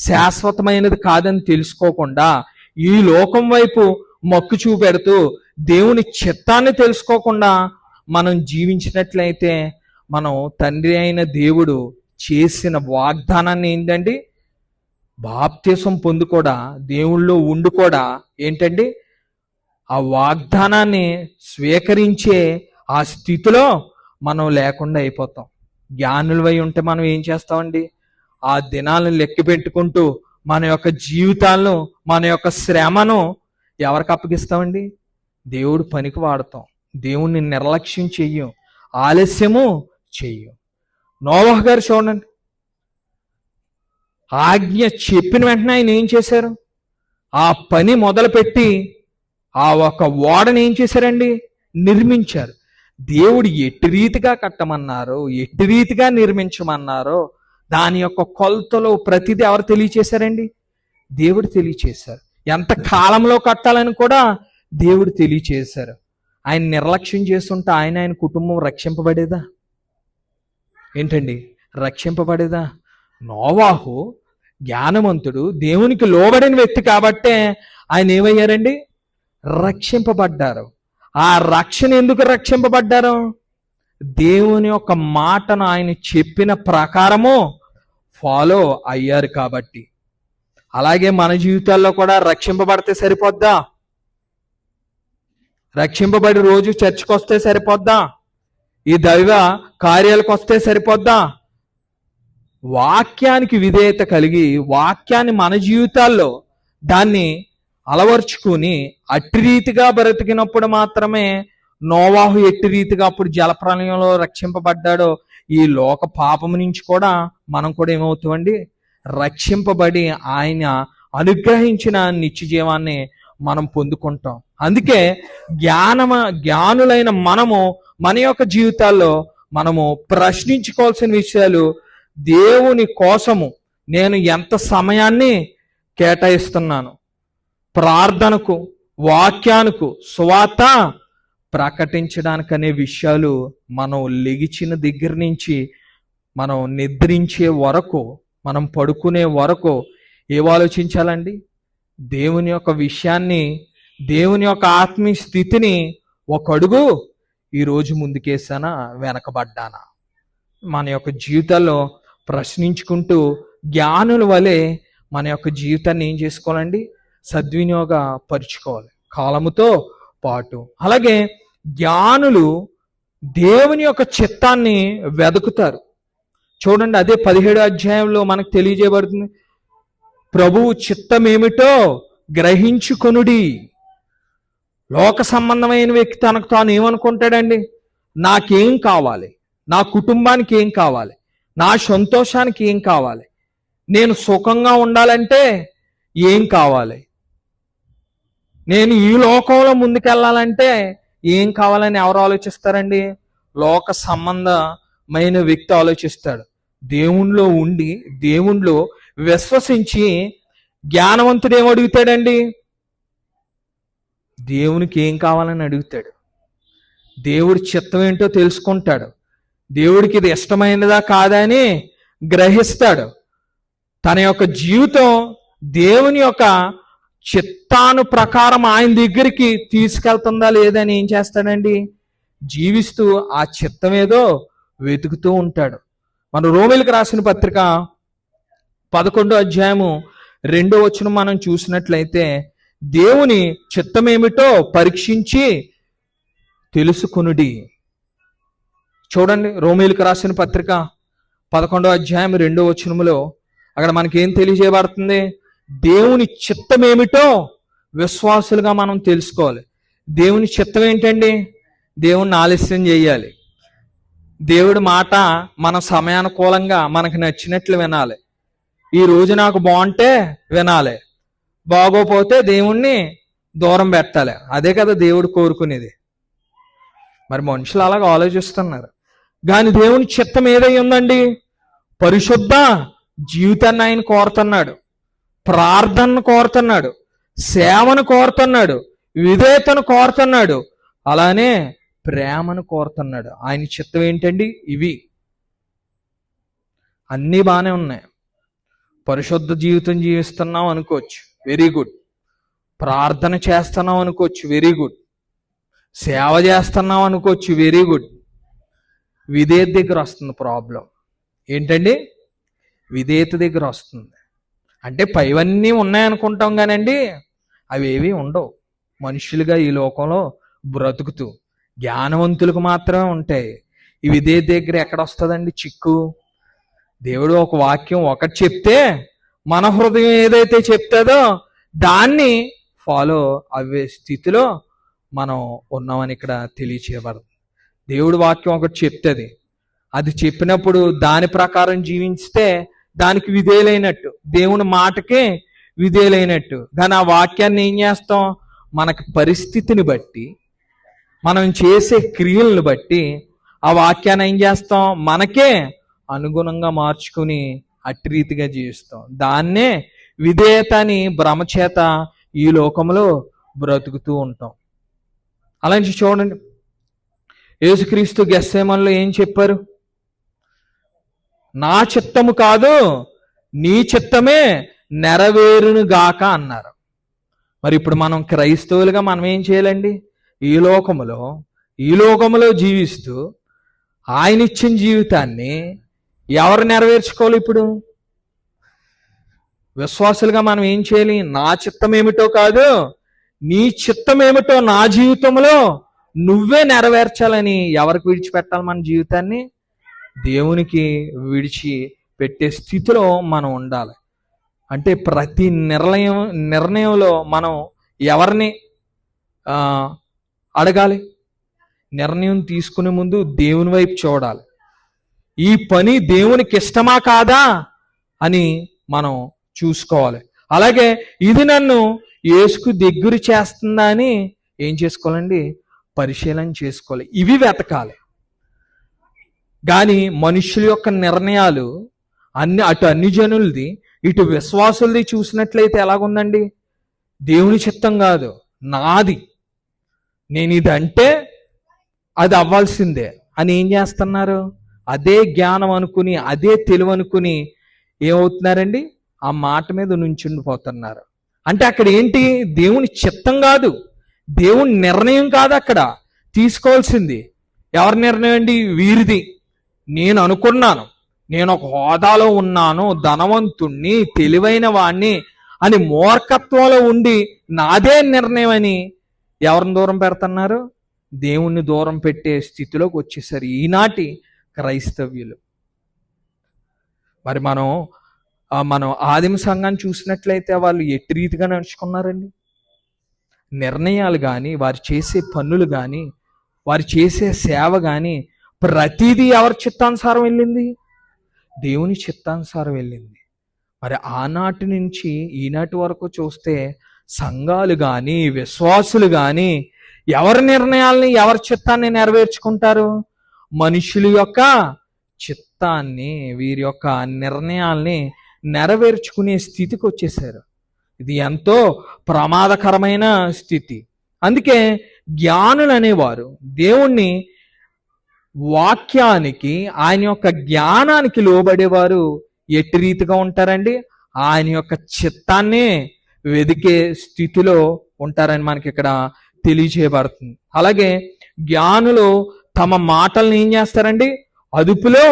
A: శాశ్వతమైనది కాదని తెలుసుకోకుండా, ఈ లోకం వైపు మొక్కు చూపెడుతూ దేవుని చిత్తాన్ని తెలుసుకోకుండా మనం జీవించినట్లయితే మనం తండ్రి అయిన దేవుడు చేసిన వాగ్దానాన్ని ఏంటండి బాప్తిసం పొంది కూడా, దేవుళ్ళో ఉండి కూడా ఏంటండి, ఆ వాగ్దానాన్ని స్వీకరించే ఆ స్థితిలో మనం లేకుండా అయిపోతాం. జ్ఞానులవై ఉంటే మనం ఏం చేస్తామండి, ఆ దినాలను లెక్క పెట్టుకుంటూ మన యొక్క జీవితాలను, మన యొక్క శ్రమను ఎవరికి అప్పగిస్తామండి? దేవుడు పనికి వాడతాం. దేవుణ్ణి నిర్లక్ష్యం చెయ్యం, ఆలస్యము చెయ్యం. నోవహు గారు చూడండి, ఆజ్ఞ చెప్పిన వెంటనే ఆయన ఏం చేశారు? ఆ పని మొదలుపెట్టి ఆ ఒక ఓడని ఏం చేశారండి? నిర్మించారు. దేవుడు ఎట్టి రీతిగా కట్టమన్నారో, ఎట్టి రీతిగా నిర్మించమన్నారో దాని యొక్క కొలతలో ప్రతిదీ ఎవరు తెలియచేశారండి? దేవుడు తెలియచేశారు. ఎంత కాలంలో కట్టాలని కూడా దేవుడు తెలియచేశారు. ఆయన నిర్లక్ష్యం చేస్తుంటే ఆయన కుటుంబం రక్షింపబడేదా? ఏంటండి, రక్షింపబడేదా? నోవాహు జ్ఞానవంతుడు, దేవునికి లోబడిన వ్యక్తి కాబట్టే ఆయన ఏమయ్యారండి? రక్షింపబడ్డారు. ఆ రక్షణ ఎందుకు రక్షింపబడ్డారు? దేవుని యొక్క మాటను ఆయన చెప్పిన ప్రకారము ఫాలో అయ్యారు కాబట్టి. అలాగే మన జీవితాల్లో కూడా రక్షింపబడితే సరిపోద్దా? రక్షింపబడి రోజు చర్చికి వస్తే సరిపోద్దా? ఈ దైవ కార్యాలకు వస్తే సరిపోద్దా? వాక్యానికి విధేయత కలిగి, వాక్యాన్ని మన జీవితాల్లో దాన్ని అలవర్చుకుని అట్టి రీతిగా బ్రతికినప్పుడు మాత్రమే నోవాహు ఎట్టి రీతిగా అప్పుడు జలప్రలయంలో రక్షింపబడ్డాడో, ఈ లోక పాపము నుంచి కూడా మనం కూడా ఏమవుతామండి? రక్షింపబడి ఆయన అనుగ్రహించిన నిత్య జీవాన్ని మనం పొందుకుంటాం. అందుకే జ్ఞానులైన మనము మన యొక్క జీవితాల్లో మనము ప్రశ్నించుకోవాల్సిన విషయాలు, దేవుని కోసము నేను ఎంత సమయాన్ని కేటాయిస్తున్నాను, ప్రార్థనకు, వాక్యానికి, సువార్త ప్రకటించడానికనే విషయాలు మనం లెగిచిన దగ్గర నుంచి మనం నిద్రించే వరకు, మనం పడుకునే వరకు ఏం ఆలోచించాలండి? దేవుని యొక్క విషయాన్ని, దేవుని యొక్క ఆత్మీయ స్థితిని ఒక అడుగు ఈరోజు ముందుకేసానా, వెనకబడ్డానా? మన యొక్క జీవితాల్లో ప్రశ్నించుకుంటూ జ్ఞానుల వలె మన యొక్క జీవితాన్ని ఏం చేసుకోవాలండి? సద్వినియోగపరుచుకోవాలి కాలముతో పాటు. అలాగే జ్ఞానులు దేవుని యొక్క చిత్తాన్ని వెతుకుతారు. చూడండి, అదే 17వ అధ్యాయంలో మనకు తెలియజేయబడుతుంది, ప్రభువు చిత్తమేమిటో గ్రహించుకొనుడి. లోక సంబంధమైన వ్యక్తి తనకు తాను ఏమనుకుంటాడండి? నాకేం కావాలి, నా కుటుంబానికి ఏం కావాలి, నా సంతోషానికి ఏం కావాలి, నేను సుఖంగా ఉండాలంటే ఏం కావాలి, నేను ఈ లోకంలో ముందుకెళ్ళాలంటే ఏం కావాలని ఎవరు ఆలోచిస్తారండి? లోక సంబంధమైన వ్యక్తి ఆలోచిస్తాడు. దేవుణ్ణిలో ఉండి, దేవుణ్ణిలో విశ్వసించి జ్ఞానవంతుడు ఏం అడుగుతాడండి? దేవునికి ఏం కావాలని అడుగుతాడు. దేవుడి చిత్తం ఏంటో తెలుసుకుంటాడు. దేవుడికి ఇది ఇష్టమైనదా కాదా అని గ్రహిస్తాడు. తన యొక్క జీవితం దేవుని యొక్క చిత్తాను ప్రకారం ఆయన దగ్గరికి తీసుకెళ్తుందా లేదని ఏం చేస్తాడండి? జీవిస్తూ ఆ చిత్తం ఏదో వెతుకుతూ ఉంటాడు. మన రోమీయులకు రాసిన పత్రిక 11వ అధ్యాయము 2వ వచనం మనం చూసినట్లయితే, దేవుని చిత్తమేమిటో పరీక్షించి తెలుసుకొనుడి. చూడండి, రోమీయులకు రాసిన పత్రిక 11వ అధ్యాయం 2వ వచనములో అక్కడ మనకేం తెలియజేయబడుతుంది? దేవుని చిత్తం ఏమిటో విశ్వాసులుగా మనం తెలుసుకోవాలి. దేవుని చిత్తం ఏంటండి? దేవుణ్ణి ఆలస్యం చేయాలి. దేవుడి మాట మన సమయానుకూలంగా మనకు నచ్చినట్లు వినాలి. ఈ రోజు నాకు బాగుంటే వినాలి, బాగోపోతే దేవుణ్ణి దూరం పెట్టాలి. అదే కదా దేవుడు కోరుకునేది. మరి మనుషులు అలాగ ఆలోచిస్తున్నారు. కానీ దేవుని చిత్తం ఏదై ఉందండి? పరిశుద్ధ జీవితాన్ని ఆయన కోరుతున్నాడు, ప్రార్థనను కోరుతున్నాడు, సేవను కోరుతున్నాడు, విధేయతను కోరుతున్నాడు, అలానే ప్రేమను కోరుతున్నాడు. ఆయన చిత్తం ఏంటండి? ఇవి అన్నీ బాగానే ఉన్నాయి. పరిశుద్ధ జీవితం జీవిస్తున్నాం అనుకోవచ్చు, వెరీ గుడ్. ప్రార్థన చేస్తున్నాం అనుకోవచ్చు, వెరీ గుడ్. సేవ చేస్తున్నాం అనుకోవచ్చు, వెరీ గుడ్. విధేయత దగ్గర వస్తుంది ప్రాబ్లం. ఏంటండి? విధేయత దగ్గర వస్తుంది. అంటే పైవన్నీ ఉన్నాయనుకుంటాం కానండి అవి ఏవి ఉండవు. మనుషులుగా ఈ లోకంలో బ్రతుకుతూ జ్ఞానవంతులకు మాత్రమే ఉంటాయి. ఇవి ఇదే దగ్గర ఎక్కడ వస్తుందండి చిక్కు? దేవుడు ఒక వాక్యం ఒకటి చెప్తే మన హృదయం ఏదైతే చెప్తుందో దాన్ని ఫాలో అవ్వే స్థితిలో మనం ఉన్నామని ఇక్కడ తెలియచేయబడదు. దేవుడు వాక్యం ఒకటి చెప్తుంది, అది చెప్పినప్పుడు దాని ప్రకారం జీవిస్తే దానికి విధేయులైనట్టు, దేవుని మాటకే విధేయులైనట్టు. కానీ ఆ వాక్యాన్ని ఏం చేస్తాం? మనకి పరిస్థితిని బట్టి, మనం చేసే క్రియలను బట్టి ఆ వాక్యాన్ని ఏం చేస్తాం? మనకే అనుగుణంగా మార్చుకుని అట్టి రీతిగా జీవిస్తాం. దాన్నే విధేయత అని భ్రమచేత ఈ లోకంలో బ్రతుకుతూ ఉంటాం. అలాంటి చూడండి, యేసుక్రీస్తు గెత్సేమనెలో ఏం చెప్పారు? నా చిత్తము కాదు నీ చిత్తమే నెరవేరును గాక అన్నారు. మరి ఇప్పుడు మనం క్రైస్తవులుగా మనం ఏం చేయాలండి? ఈ లోకములో జీవిస్తూ ఆయన ఇచ్చిన జీవితాన్ని ఎవరు నెరవేర్చుకోవాలి? ఇప్పుడు విశ్వాసులుగా మనం ఏం చేయాలి? నా చిత్తం ఏమిటో కాదు, నీ చిత్తం ఏమిటో నా జీవితంలో నువ్వే నెరవేర్చాలని ఎవరికి విడిచిపెట్టాలి మన జీవితాన్ని? దేవునికి విడిచి పెట్టే స్థితిలో మనం ఉండాలి. అంటే ప్రతి నిర్ణయంలో మనం ఎవరిని అడగాలి? నిర్ణయం తీసుకునే ముందు దేవుని వైపు చూడాలి. ఈ పని దేవునికి ఇష్టమా కాదా అని మనం చూసుకోవాలి. అలాగే ఇది నన్ను యేసుకు దగ్గర చేస్తుందా అని ఏం చేసుకోవాలండి? పరిశీలన చేసుకోవాలి. ఇవి వెతకాలి. కానీ మనుషుల యొక్క నిర్ణయాలు అటు అన్ని జనులది ఇటు విశ్వాసులది చూసినట్లయితే ఎలాగుందండి? దేవుని చిత్తం కాదు, నాది, నేను ఇదంటే అది అవ్వాల్సిందే అని ఏం చేస్తున్నారు? అదే జ్ఞానం అనుకుని, అదే తెలివి అనుకుని ఏమవుతున్నారండి? ఆ మాట మీద నుంచుండిపోతున్నారు. అంటే అక్కడ ఏంటి? దేవుని చిత్తం కాదు, దేవుని నిర్ణయం కాదు అక్కడ తీసుకోవాల్సింది. ఎవరి నిర్ణయం అండి? వీరిది. నేను అనుకున్నాను, నేను ఒక హోదాలో ఉన్నాను, ధనవంతుణ్ణి, తెలివైన వాణ్ణి అని మూర్ఖత్వంలో ఉండి నాదే నిర్ణయం అని ఎవరిని దూరం పెడుతున్నారు? దేవుణ్ణి దూరం పెట్టే స్థితిలోకి వచ్చేసారు ఈనాటి క్రైస్తవ్యులు. మరి మనం ఆదిమ సంఘాన్ని చూసినట్లయితే వాళ్ళు ఎట్టి రీతిగా నడుచుకున్నారండి? నిర్ణయాలు కానీ, వారు చేసే పనులు కానీ, వారు చేసే సేవ కానీ ప్రతిదీ ఎవరి చిత్తానుసారం వెళ్ళింది? దేవుని చిత్తానుసారం వెళ్ళింది. మరి ఆనాటి నుంచి ఈనాటి వరకు చూస్తే సంఘాలు కానీ, విశ్వాసులు కానీ ఎవరి నిర్ణయాల్ని, ఎవరి చిత్తాన్ని నెరవేర్చుకుంటారు? మనుషుల యొక్క చిత్తాన్ని, వీరి యొక్క నిర్ణయాల్ని నెరవేర్చుకునే స్థితికి వచ్చేసారు. ఇది ఎంతో ప్రమాదకరమైన స్థితి. అందుకే జ్ఞానులు అనేవారు దేవుణ్ణి వాక్యానికి, ఆయన యొక్క జ్ఞానానికి లోబడేవారు ఎట్టి రీతిగా ఉంటారండి? ఆయన యొక్క చిత్తాన్ని వెదికే స్థితిలో ఉంటారని మనకి ఇక్కడ తెలియచేయబడుతుంది. అలాగే జ్ఞానులు తమ మాటల్ని ఏం చేస్తారండి? అదుపులో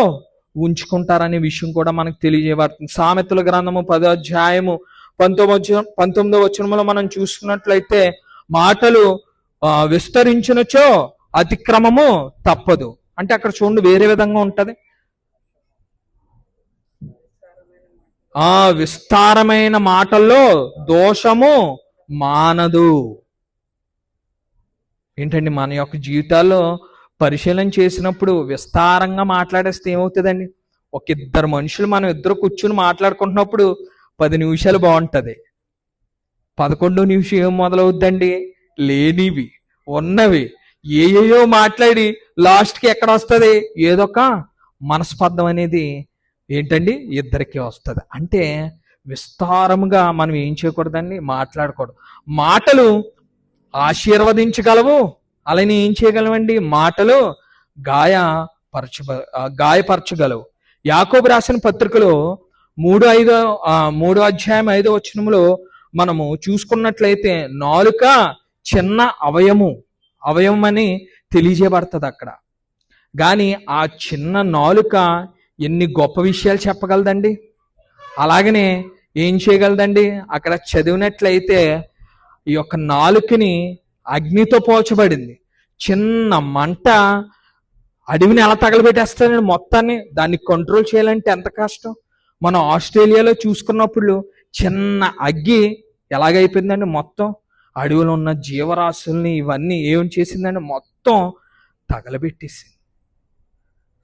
A: ఉంచుకుంటారనే విషయం కూడా మనకు తెలియజేయబడుతుంది. సామెతల గ్రంథము 10వ అధ్యాయము 19వ వచనంలో మనం చూసుకున్నట్లయితే మాటలు విస్తరించినచో అతిక్రమము తప్పదు. అంటే అక్కడ చూడండి వేరే విధంగా ఉంటది. విస్తారమైన మాటల్లో దోషము మానదు. ఏంటండి? మన యొక్క జీవితాల్లో పరిశీలన చేసినప్పుడు విస్తారంగా మాట్లాడేస్తే ఏమవుతుందండి? ఒక ఇద్దరు మనుషులు మనం ఇద్దరు కూర్చుని మాట్లాడుకుంటున్నప్పుడు 10 నిమిషాలు బాగుంటుంది. 11వ నిమిషం ఏం మొదలవుద్దండి? లేనివి ఉన్నవి ఏయో మాట్లాడి లాస్ట్కి ఎక్కడ వస్తుంది? ఏదొక మనస్పర్ధం అనేది ఏంటండి? ఇద్దరికి వస్తుంది. అంటే విస్తారముగా మనం ఏం చేయకూడదండి? మాట్లాడకూడదు. మాటలు ఆశీర్వదించగలవు, అలానే ఏం చేయగలవండి? మాటలు గాయపరచగలవు. యాకోబు రాసిన పత్రికలో 3వ అధ్యాయం 5వ వచనంలో మనము చూసుకున్నట్లయితే నాలుక చిన్న అవయవం అని తెలియజేయబడుతుంది అక్కడ. కానీ ఆ చిన్న నాలుక ఎన్ని గొప్ప విషయాలు చెప్పగలదండి. అలాగనే ఏం చేయగలదండి? అక్కడ చదివినట్లయితే ఈ యొక్క నాలుకని అగ్నితో పోల్చబడింది. చిన్న మంట అడవిని ఎలా తగలబెట్టేస్తారండి మొత్తాన్ని. దాన్ని కంట్రోల్ చేయాలంటే ఎంత కష్టం. మనం ఆస్ట్రేలియాలో చూసుకున్నప్పుడు చిన్న అగ్గి ఎలాగైపోయిందండి, మొత్తం అడవిలో ఉన్న జీవరాశుల్ని ఇవన్నీ ఏం చేసిందండి, మొత్తం తగలబెట్టేసింది.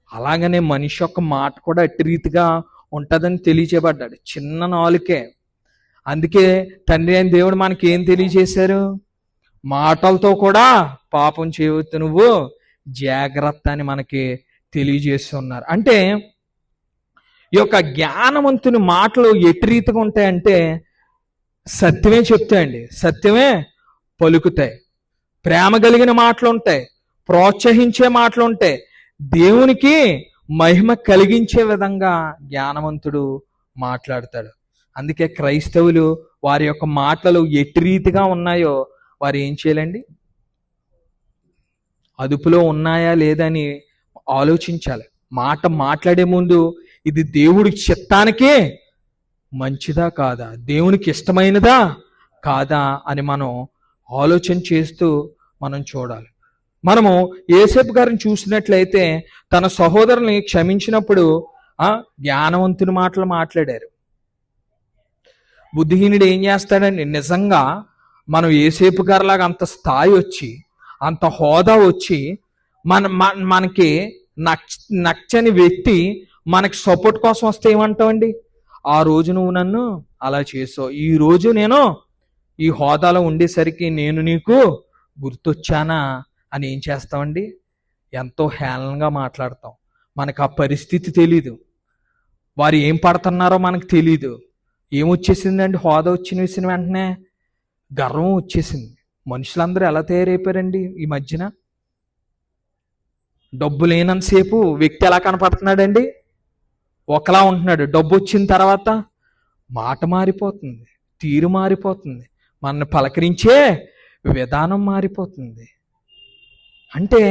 A: అలాగనే మనిషి యొక్క మాట కూడా అట్టి రీతిగా ఉంటుందని తెలియచేయబడ్డాడు. చిన్న నాలుకే. అందుకే తండ్రి అయిన దేవుడు మనకి ఏం తెలియజేశారు? మాటలతో కూడా పాపం చేయవద్దు నువ్వు, జాగ్రత్త అని మనకి తెలియజేస్తున్నారు. అంటే ఈ యొక్క జ్ఞానవంతుని మాటలు ఎట్టి రీతిగా ఉంటాయంటే సత్యమే చెప్తాయండి, సత్యమే పలుకుతాయి, ప్రేమ కలిగిన మాటలు ఉంటాయి, ప్రోత్సహించే మాటలు ఉంటాయి, దేవునికి మహిమ కలిగించే విధంగా జ్ఞానవంతుడు మాట్లాడతాడు. అందుకే క్రైస్తవులు వారి యొక్క మాటలు ఎట్టి రీతిగా ఉన్నాయో వారు ఏం చేయాలండి, అదుపులో ఉన్నాయా లేదని ఆలోచించాలి. మాట మాట్లాడే ముందు ఇది దేవుడి చిత్తానికే మంచిదా కాదా, దేవునికి ఇష్టమైనదా కాదా అని మనం ఆలోచన చేస్తూ మనం చూడాలి. మనము యేసేపు గారిని చూసినట్లయితే తన సహోదరుని క్షమించినప్పుడు జ్ఞానవంతుని మాటలు మాట్లాడారు. బుద్ధిహీనుడు ఏం చేస్తాడండి? నిజంగా మనం యేసేపు గారిలాగా అంత స్థాయి వచ్చి, అంత హోదా వచ్చి, మనకి నచ్చని వ్యక్తి మనకి సపోర్ట్ కోసం వస్తే ఏమంటామండి? ఆ రోజు నువ్వు నన్ను అలా చేసావు, ఈ రోజు నేను ఈ హోదాలో ఉండేసరికి నేను నీకు గుర్తొచ్చానా అని ఏం చేస్తామండి? ఎంతో హేళనగా మాట్లాడతాం. మనకు ఆ పరిస్థితి తెలీదు, వారు ఏం పడుతున్నారో మనకు తెలీదు. ఏమొచ్చేసిందండి? హోదా వచ్చిన వెంటనే గర్వం వచ్చేసింది. మనుషులందరూ ఎలా తయారైపోయారండి ఈ మధ్యన? డబ్బు లేనంతసేపు వ్యక్తి ఎలా కనపడుతున్నాడండి? ఒకలా ఉంటున్నాడు. డబ్బు వచ్చిన తర్వాత మాట మారిపోతుంది, తీరు మారిపోతుంది, మనల్ని పలకరించే విధానం మారిపోతుంది. అంటే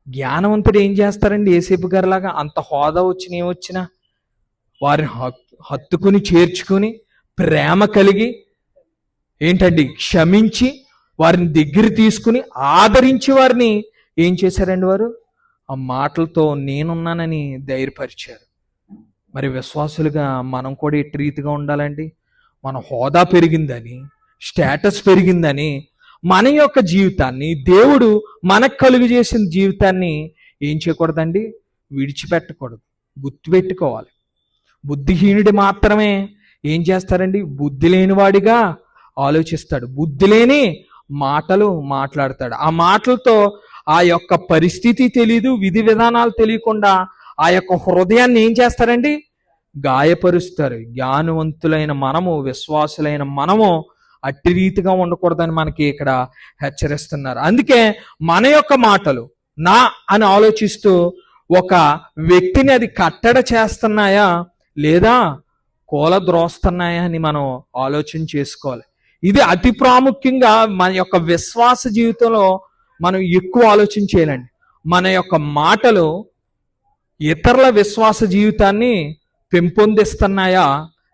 A: జ్ఞానవంతుడు ఏం చేస్తారండి? యేసేపు గారిలాగా అంత హోదా వచ్చిన ఏమొచ్చినా వారిని హత్తుకుని చేర్చుకుని ప్రేమ కలిగి ఏంటండి క్షమించి వారిని దగ్గర తీసుకుని ఆదరించి వారిని ఏం చేశారండి? వారు ఆ మాటలతో నేనున్నానని ధైర్యపరిచారు. మరి విశ్వాసులుగా మనం కూడా ఎట్టి రీతిగా ఉండాలండి? మన హోదా పెరిగిందని, స్టేటస్ పెరిగిందని మన యొక్క జీవితాన్ని, దేవుడు మనకు కలుగు చేసిన జీవితాన్ని ఏం చేయకూడదండి? విడిచిపెట్టకూడదు. గుర్తుపెట్టుకోవాలి. బుద్ధిహీనుడి మాత్రమే ఏం చేస్తారండి? బుద్ధి లేనివాడిగా ఆలోచిస్తాడు, బుద్ధి లేని మాటలు మాట్లాడతాడు. ఆ మాటలతో ఆ యొక్క పరిస్థితి తెలీదు, విధి విధానాలు తెలియకుండా ఆ యొక్క హృదయాన్ని ఏం చేస్తారండి? గాయపరుస్తారు. జ్ఞానవంతులైన మనము, విశ్వాసులైన మనము అట్టి రీతిగా ఉండకూడదని మనకి ఇక్కడ హెచ్చరిస్తున్నారు. అందుకే మన యొక్క మాటలు నా అని ఆలోచిస్తూ ఒక వ్యక్తిని అది కట్టడ చేస్తున్నాయా లేదా కూలద్రోస్తున్నాయా అని మనం ఆలోచన చేసుకోవాలి. ఇది అతి ప్రాముఖ్యంగా మన యొక్క విశ్వాస జీవితంలో మనం ఎక్కువ ఆలోచన చేయాలండి. మన యొక్క మాటలు ఇతరుల విశ్వాస జీవితాన్ని పెంపొందిస్తున్నాయా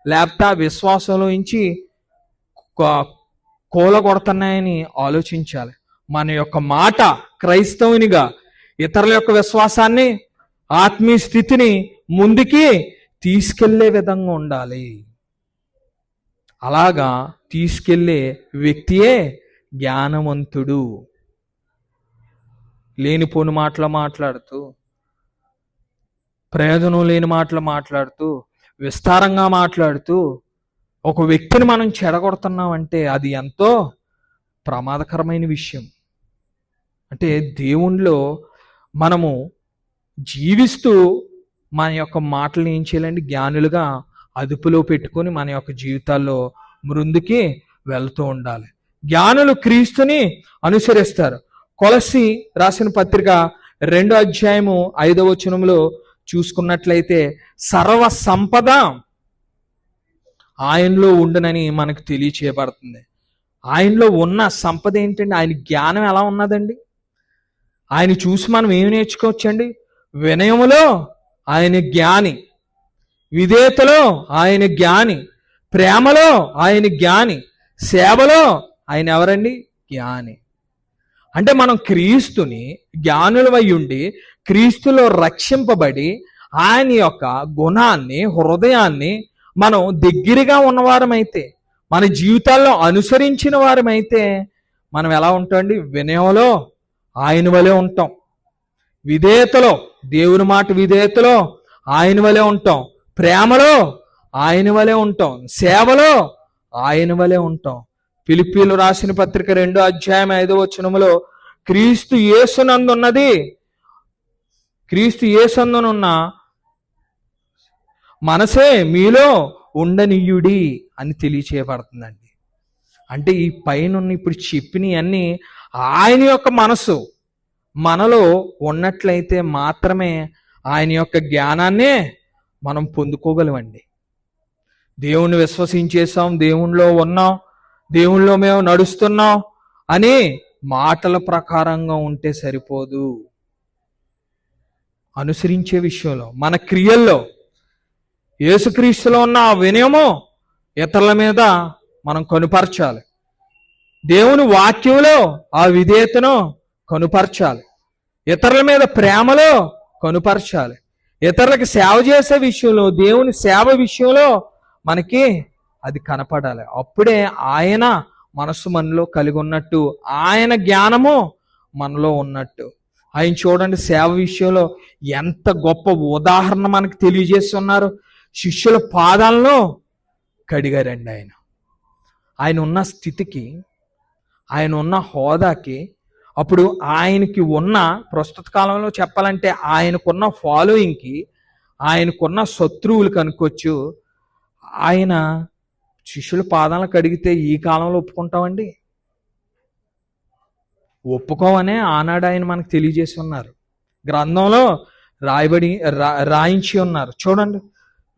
A: లేకపోతే ఆ విశ్వాసంలో నుంచి కూలగొడుతున్నాయని ఆలోచించాలి. మన యొక్క మాట క్రైస్తవునిగా ఇతరుల యొక్క విశ్వాసాన్ని, ఆత్మీయ స్థితిని ముందుకి తీసుకెళ్లే విధంగా ఉండాలి. అలాగా తీసుకెళ్లే వ్యక్తియే జ్ఞానవంతుడు. లేనిపోని మాటలు మాట్లాడుతూ, ప్రయోజనం లేని మాటలు మాట్లాడుతూ, విస్తారంగా మాట్లాడుతూ ఒక వ్యక్తిని మనం చెడగొడుతున్నామంటే అది ఎంతో ప్రమాదకరమైన విషయం. అంటే దేవునిలో మనము జీవిస్తూ మన యొక్క మాటలు ఏం చేయాలండి? జ్ఞానులుగా అదుపులో పెట్టుకొని మన యొక్క జీవితాల్లో ముందుకి వెళ్తూ ఉండాలి. జ్ఞానులు క్రీస్తుని అనుసరిస్తారు. కొలస్సీ రాసిన పత్రిక 2వ అధ్యాయము 5వ వచనంలో చూసుకున్నట్లయితే సర్వ సంపద ఆయనలో ఉండునని మనకు తెలియచేయబడుతుంది. ఆయనలో ఉన్న సంపద ఏంటండి? ఆయన జ్ఞానం ఎలా ఉన్నదండి? ఆయన చూసి మనం ఏమి నేర్చుకోవచ్చండి? వినయములో ఆయన జ్ఞాని, విధేయతలో ఆయన జ్ఞాని, ప్రేమలో ఆయన జ్ఞాని, సేవలో ఆయన ఎవరండి? జ్ఞాని. అంటే మనం క్రీస్తుని జ్ఞానులమై ఉండి క్రీస్తులో రక్షింపబడి ఆయన యొక్క గుణాన్ని, హృదయాన్ని మనం దగ్గరగా ఉన్నవారమైతే, మన జీవితాల్లో అనుసరించిన వారమైతే మనం ఎలా ఉంటామండి? వినయంలో ఆయన వలె ఉంటాం, విధేయతలో, దేవుని మాట విధేయతలో ఆయన వలె ఉంటాం, ప్రేమలో ఆయన వలె ఉంటాం, సేవలో ఆయన వలె ఉంటాం. ఫిలిప్పీయులు రాసిన పత్రిక 2:5 క్రీస్తు యేసునందున్నది, క్రీస్తు యేసునందున్న మనసే మీలో ఉండనీయుడి అని తెలియచేయబడుతుందండి. అంటే ఈ పైన ఇప్పుడు చెప్పినవన్నీ ఆయన యొక్క మనసు మనలో ఉన్నట్లయితే మాత్రమే ఆయన యొక్క జ్ఞానాన్నే మనం పొందుకోగలమండి. దేవుణ్ణి విశ్వసించేసాం, దేవుణ్ణిలో ఉన్నాం, దేవుణ్ణిలో మేము నడుస్తున్నాం అని మాటల ప్రకారంగా ఉంటే సరిపోదు. అనుసరించే విషయంలో, మన క్రియల్లో యేసుక్రీస్తులో ఉన్న ఆ వినయము ఇతరుల మీద మనం కనుపరచాలి. దేవుని వాక్యంలో ఆ విధేయతను కనుపరచాలి, ఇతరుల మీద ప్రేమలో కనుపరచాలి, ఇతరులకు సేవ చేసే విషయంలో, దేవుని సేవ విషయంలో మనకి అది కనపడాలి. అప్పుడే ఆయన మనసు మనలో కలిగి ఉన్నట్టు, ఆయన జ్ఞానము మనలో ఉన్నట్టు. ఆయన చూడండి, సేవ విషయంలో ఎంత గొప్ప ఉదాహరణ మనకు తెలియజేస్తున్నారు. శిష్యుల పాదాలను కడిగారండి ఆయన. ఆయన ఉన్న స్థితికి, ఆయన ఉన్న హోదాకి, అప్పుడు ఆయనకి ఉన్న ప్రస్తుత కాలంలో చెప్పాలంటే ఆయనకున్న ఫాలోయింగ్కి, ఆయనకున్న శత్రువులు కనుక్కోవచ్చు. ఆయన శిష్యుల పాదాలను కడిగితే ఈ కాలంలో ఒప్పుకుంటామండి? ఒప్పుకోవనే ఆనాడు ఆయన మనకు తెలియజేసి ఉన్నారు, గ్రంథంలో రాయించి ఉన్నారు. చూడండి,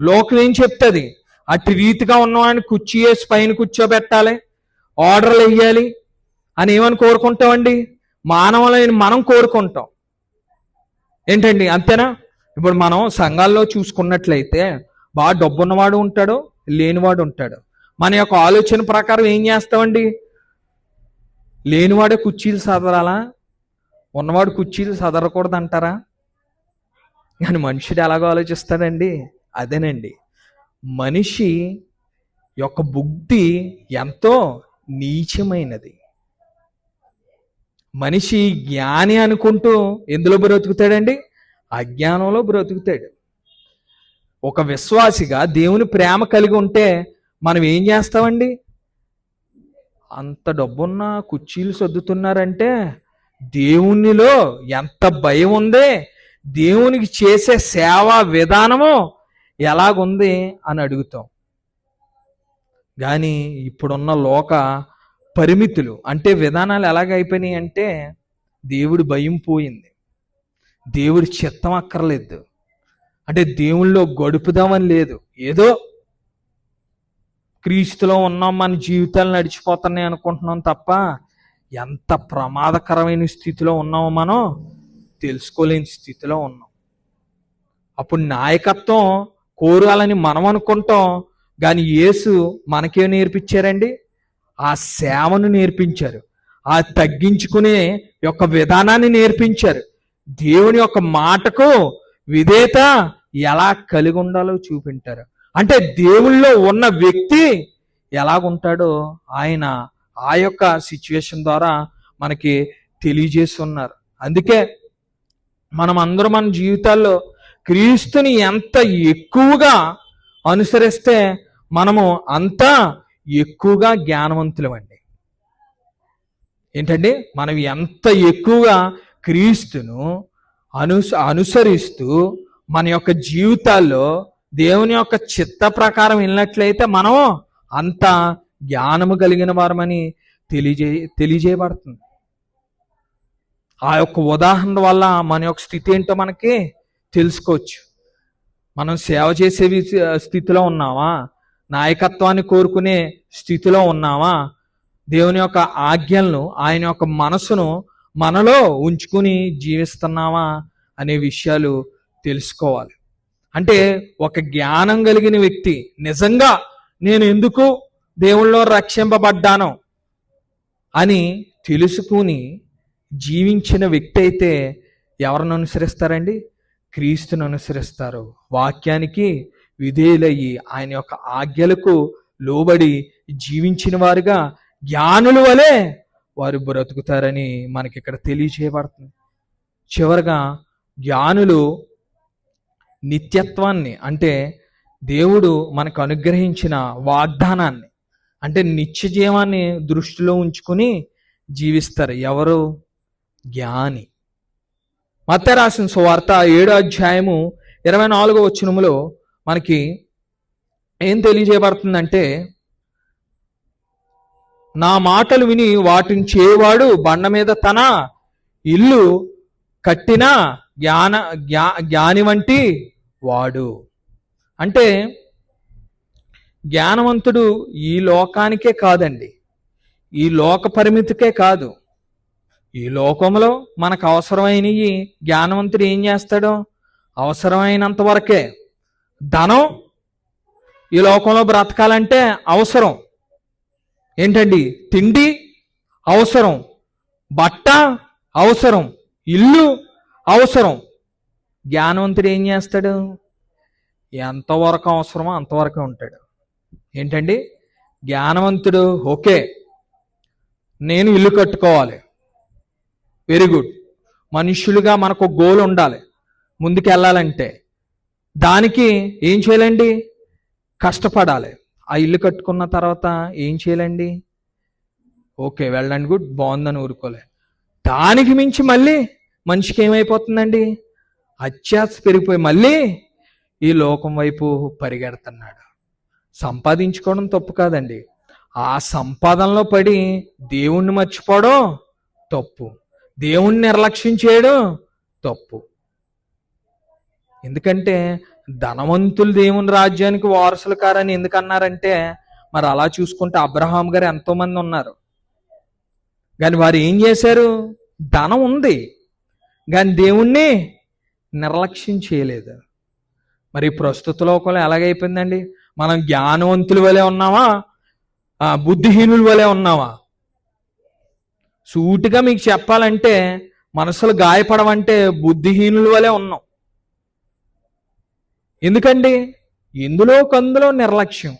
A: లోకం ఏం చెప్తుంది? అటు రీతిగా ఉన్నవాడిని కుర్చీ వేసి పైన కూర్చోబెట్టాలి, ఆర్డర్లు వేయాలి అని ఏమని కోరుకుంటామండి? మానవులైన మనం కోరుకుంటాం. ఏంటండి, అంతేనా? ఇప్పుడు మనం సంఘాల్లో చూసుకున్నట్లయితే బాగా డబ్బున్నవాడు ఉంటాడు, లేనివాడు ఉంటాడు. మన యొక్క ఆలోచన ప్రకారం ఏం చేస్తామండి? లేనివాడే కుర్చీలు సదరాలా, ఉన్నవాడు కుర్చీలు సదరకూడదు అంటారా? కానీ మనుషుడు ఎలాగో ఆలోచిస్తాడండి. అదేనండి, మనిషి యొక్క బుద్ధి ఎంతో నీచమైనది. మనిషి జ్ఞాని అనుకుంటూ ఎందులో బ్రతుకుతాడండి? అజ్ఞానంలో బ్రతుకుతాడు. ఒక విశ్వాసిగా దేవుని ప్రేమ కలిగి ఉంటే మనం ఏం చేస్తామండి? అంత డబ్బున్న కుర్చీలు సర్దుతున్నారంటే దేవునిలో ఎంత భయం ఉంది, దేవునికి చేసే సేవా విధానము ఎలాగుంది అని అడుగుతాం. కానీ ఇప్పుడున్న లోక పరిమితులు అంటే విధానాలు ఎలాగైపోయినాయి అంటే దేవుడి భయం పోయింది, దేవుడి చిత్తం అక్కర్లేదు, అంటే దేవుళ్ళో గడుపుదామని లేదు. ఏదో క్రీస్తులో ఉన్నాం, మన జీవితాలు నడిచిపోతున్నాయి అనుకుంటున్నాం తప్ప ఎంత ప్రమాదకరమైన స్థితిలో ఉన్నామో మనం తెలుసుకోలేని స్థితిలో ఉన్నాం. అప్పుడు నాయకత్వం కోరాలని మనం అనుకుంటాం, కానీ యేసు మనకేం నేర్పించారండి? ఆ సేవను నేర్పించారు, ఆ తగ్గించుకునే యొక్క విధానాన్ని నేర్పించారు, దేవుని యొక్క మాటకు విధేయత ఎలా కలిగి ఉండాలో చూపించారు. అంటే దేవుళ్ళో ఉన్న వ్యక్తి ఎలాగుంటాడో ఆయన ఆ యొక్క సిచ్యువేషన్ ద్వారా మనకి తెలియజేస్తున్నారు. అందుకే మనం అందరం మన జీవితాల్లో క్రీస్తుని ఎంత ఎక్కువగా అనుసరిస్తే మనము అంత ఎక్కువగా జ్ఞానవంతులమండి. ఏంటండి, మనం ఎంత ఎక్కువగా క్రీస్తును అనుసరిస్తూ మన యొక్క జీవితాల్లో దేవుని యొక్క చిత్త ప్రకారం వెళ్ళినట్లయితే మనం అంత జ్ఞానము కలిగిన వారమని తెలియజేయబడుతుంది. ఆ యొక్క ఉదాహరణ వల్ల మన యొక్క స్థితి ఏంటో మనకి తెలుసుకోవచ్చు. మనం సేవ చేసే స్థితిలో ఉన్నామా? నాయకత్వాన్ని కోరుకునే స్థితిలో ఉన్నామా? దేవుని యొక్క ఆజ్ఞలను, ఆయన యొక్క మనసును మనలో ఉంచుకుని జీవిస్తున్నామా అనే విషయాలు తెలుసుకోవాలి. అంటే ఒక జ్ఞానం కలిగిన వ్యక్తి, నిజంగా నేను ఎందుకు దేవుళ్ళో రక్షింపబడ్డాను అని తెలుసుకుని జీవించిన వ్యక్తి అయితే ఎవరిని అనుసరిస్తారండి? క్రీస్తుని అనుసరిస్తారు. వాక్యానికి విధేయులయ్యి ఆయన యొక్క ఆజ్ఞలకు లోబడి జీవించిన వారుగా జ్ఞానుల వలె వారు బ్రతుకుతారని మనకి ఇక్కడ తెలియచేయబడుతుంది. చివరగా జ్ఞానులు నిత్యత్వాన్ని, అంటే దేవుడు మనకు అనుగ్రహించిన వాగ్దానాన్ని, అంటే నిత్య జీవాన్ని దృష్టిలో ఉంచుకుని జీవిస్తారు. ఎవరు? జ్ఞాని. మత్తయి రాసిన సువార్త 7వ అధ్యాయము 24వ వచనములో మనకి ఏం తెలియజేయబడుతుందంటే, నా మాటలు విని వాటిని చేయవాడు బండ మీద తన ఇల్లు కట్టిన జ్ఞాని వంటి వాడు. అంటే జ్ఞానవంతుడు ఈ లోకానికే కాదండి, ఈ లోక పరిమితికే కాదు, ఈ లోకంలో మనకు అవసరమైనవి జ్ఞానవంతుడు ఏం చేస్తాడో అవసరమైనంత వరకే. ధనం ఈ లోకంలో బ్రతకాలంటే అవసరం. ఏంటండి? తిండి అవసరం, బట్ట అవసరం, ఇల్లు అవసరం. జ్ఞానవంతుడు ఏం చేస్తాడు? ఎంతవరకు అవసరమో అంతవరకే ఉంటాడు. ఏంటండి? జ్ఞానవంతుడు ఓకే, నేను ఇల్లు కట్టుకోవాలి, వెరీ గుడ్. మనుష్యులుగా మనకు గోల్ ఉండాలి, ముందుకు వెళ్ళాలంటే దానికి ఏం చేయాలండి? కష్టపడాలి. ఆ ఇల్లు కట్టుకున్న తర్వాత ఏం చేయాలండి? ఓకే, వెళ్ళండి, గుడ్, బాగుందని ఊరుకోలే. దానికి మించి మళ్ళీ మనిషికి ఏమైపోతుందండి? అత్యాశ పెరిగిపోయి మళ్ళీ ఈ లోకం వైపు పరిగెడుతున్నాడు. సంపాదించుకోవడం తప్పు కాదండి, ఆ సంపాదనలో పడి దేవుణ్ణి మర్చిపోవడం తప్పు, దేవుణ్ణి నిర్లక్ష్యం చేయడం తప్పు. ఎందుకంటే ధనవంతులు దేవుని రాజ్యానికి వారసులు కారని ఎందుకన్నారంటే, మరి అలా చూసుకుంటే అబ్రహాం గారు ఎంతోమంది ఉన్నారు, కానీ వారు ఏం చేశారు? ధనం ఉంది కానీ దేవుణ్ణి నిర్లక్ష్యం చేయలేదు. మరి ప్రస్తుత లోకంలో ఎలాగైపోయిందండి? మనం జ్ఞానవంతుల వలె ఉన్నామా, బుద్ధిహీనుల వలె ఉన్నామా? సూటిగా మీకు చెప్పాలంటే మనసులు గాయపడవంటే బుద్ధిహీనుల వలె ఉన్నాం. ఎందుకండి? ఎందులో కందులో నిర్లక్ష్యం.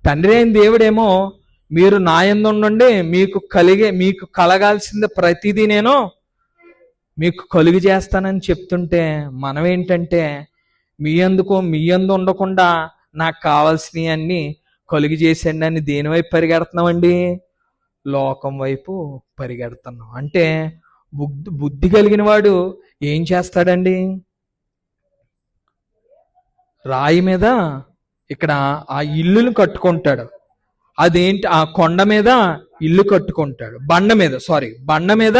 A: తండ్రి అయిన దేవుడేమో మీరు నా యందు ఉండండి, మీకు కలగాల్సింది ప్రతిదీ నేను మీకు కలుగు చేస్తానని చెప్తుంటే, మనం ఏంటంటే మీ యందు ఉండకుండా నాకు కావాల్సినవి అన్నీ కలుగు చేసేయండి అని దేని వైపు పరిగెడుతున్నామండి? లోకం వైపు పరిగెడుతున్నాం. అంటే బుద్ధి కలిగిన వాడు ఏం చేస్తాడండి? రాయి మీద ఇక్కడ ఆ ఇల్లును కట్టుకుంటాడు. అదేంటి? ఆ కొండ మీద ఇల్లు కట్టుకుంటాడు, బండ మీద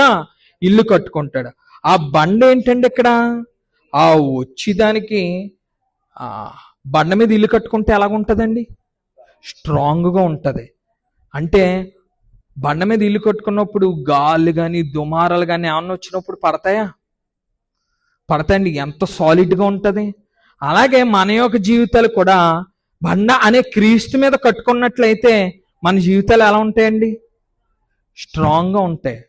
A: ఇల్లు కట్టుకుంటాడు. ఆ బండ ఏంటండి? ఇక్కడ ఆ వచ్చేదానికి బండ మీద ఇల్లు కట్టుకుంటే ఎలాగుంటుందండి? స్ట్రాంగ్గా ఉంటుంది. అంటే బండ మీద ఇల్లు కట్టుకున్నప్పుడు గాలి కానీ దుమారాలు కానీ ఏమన్నా వచ్చినప్పుడు పడతాయండి. ఎంత సాలిడ్గా ఉంటుంది. అలాగే మన యొక్క జీవితాలు కూడా బండ అనే క్రీస్తు మీద కట్టుకున్నట్లయితే మన జీవితాలు ఎలా ఉంటాయండి? స్ట్రాంగ్గా ఉంటాయి.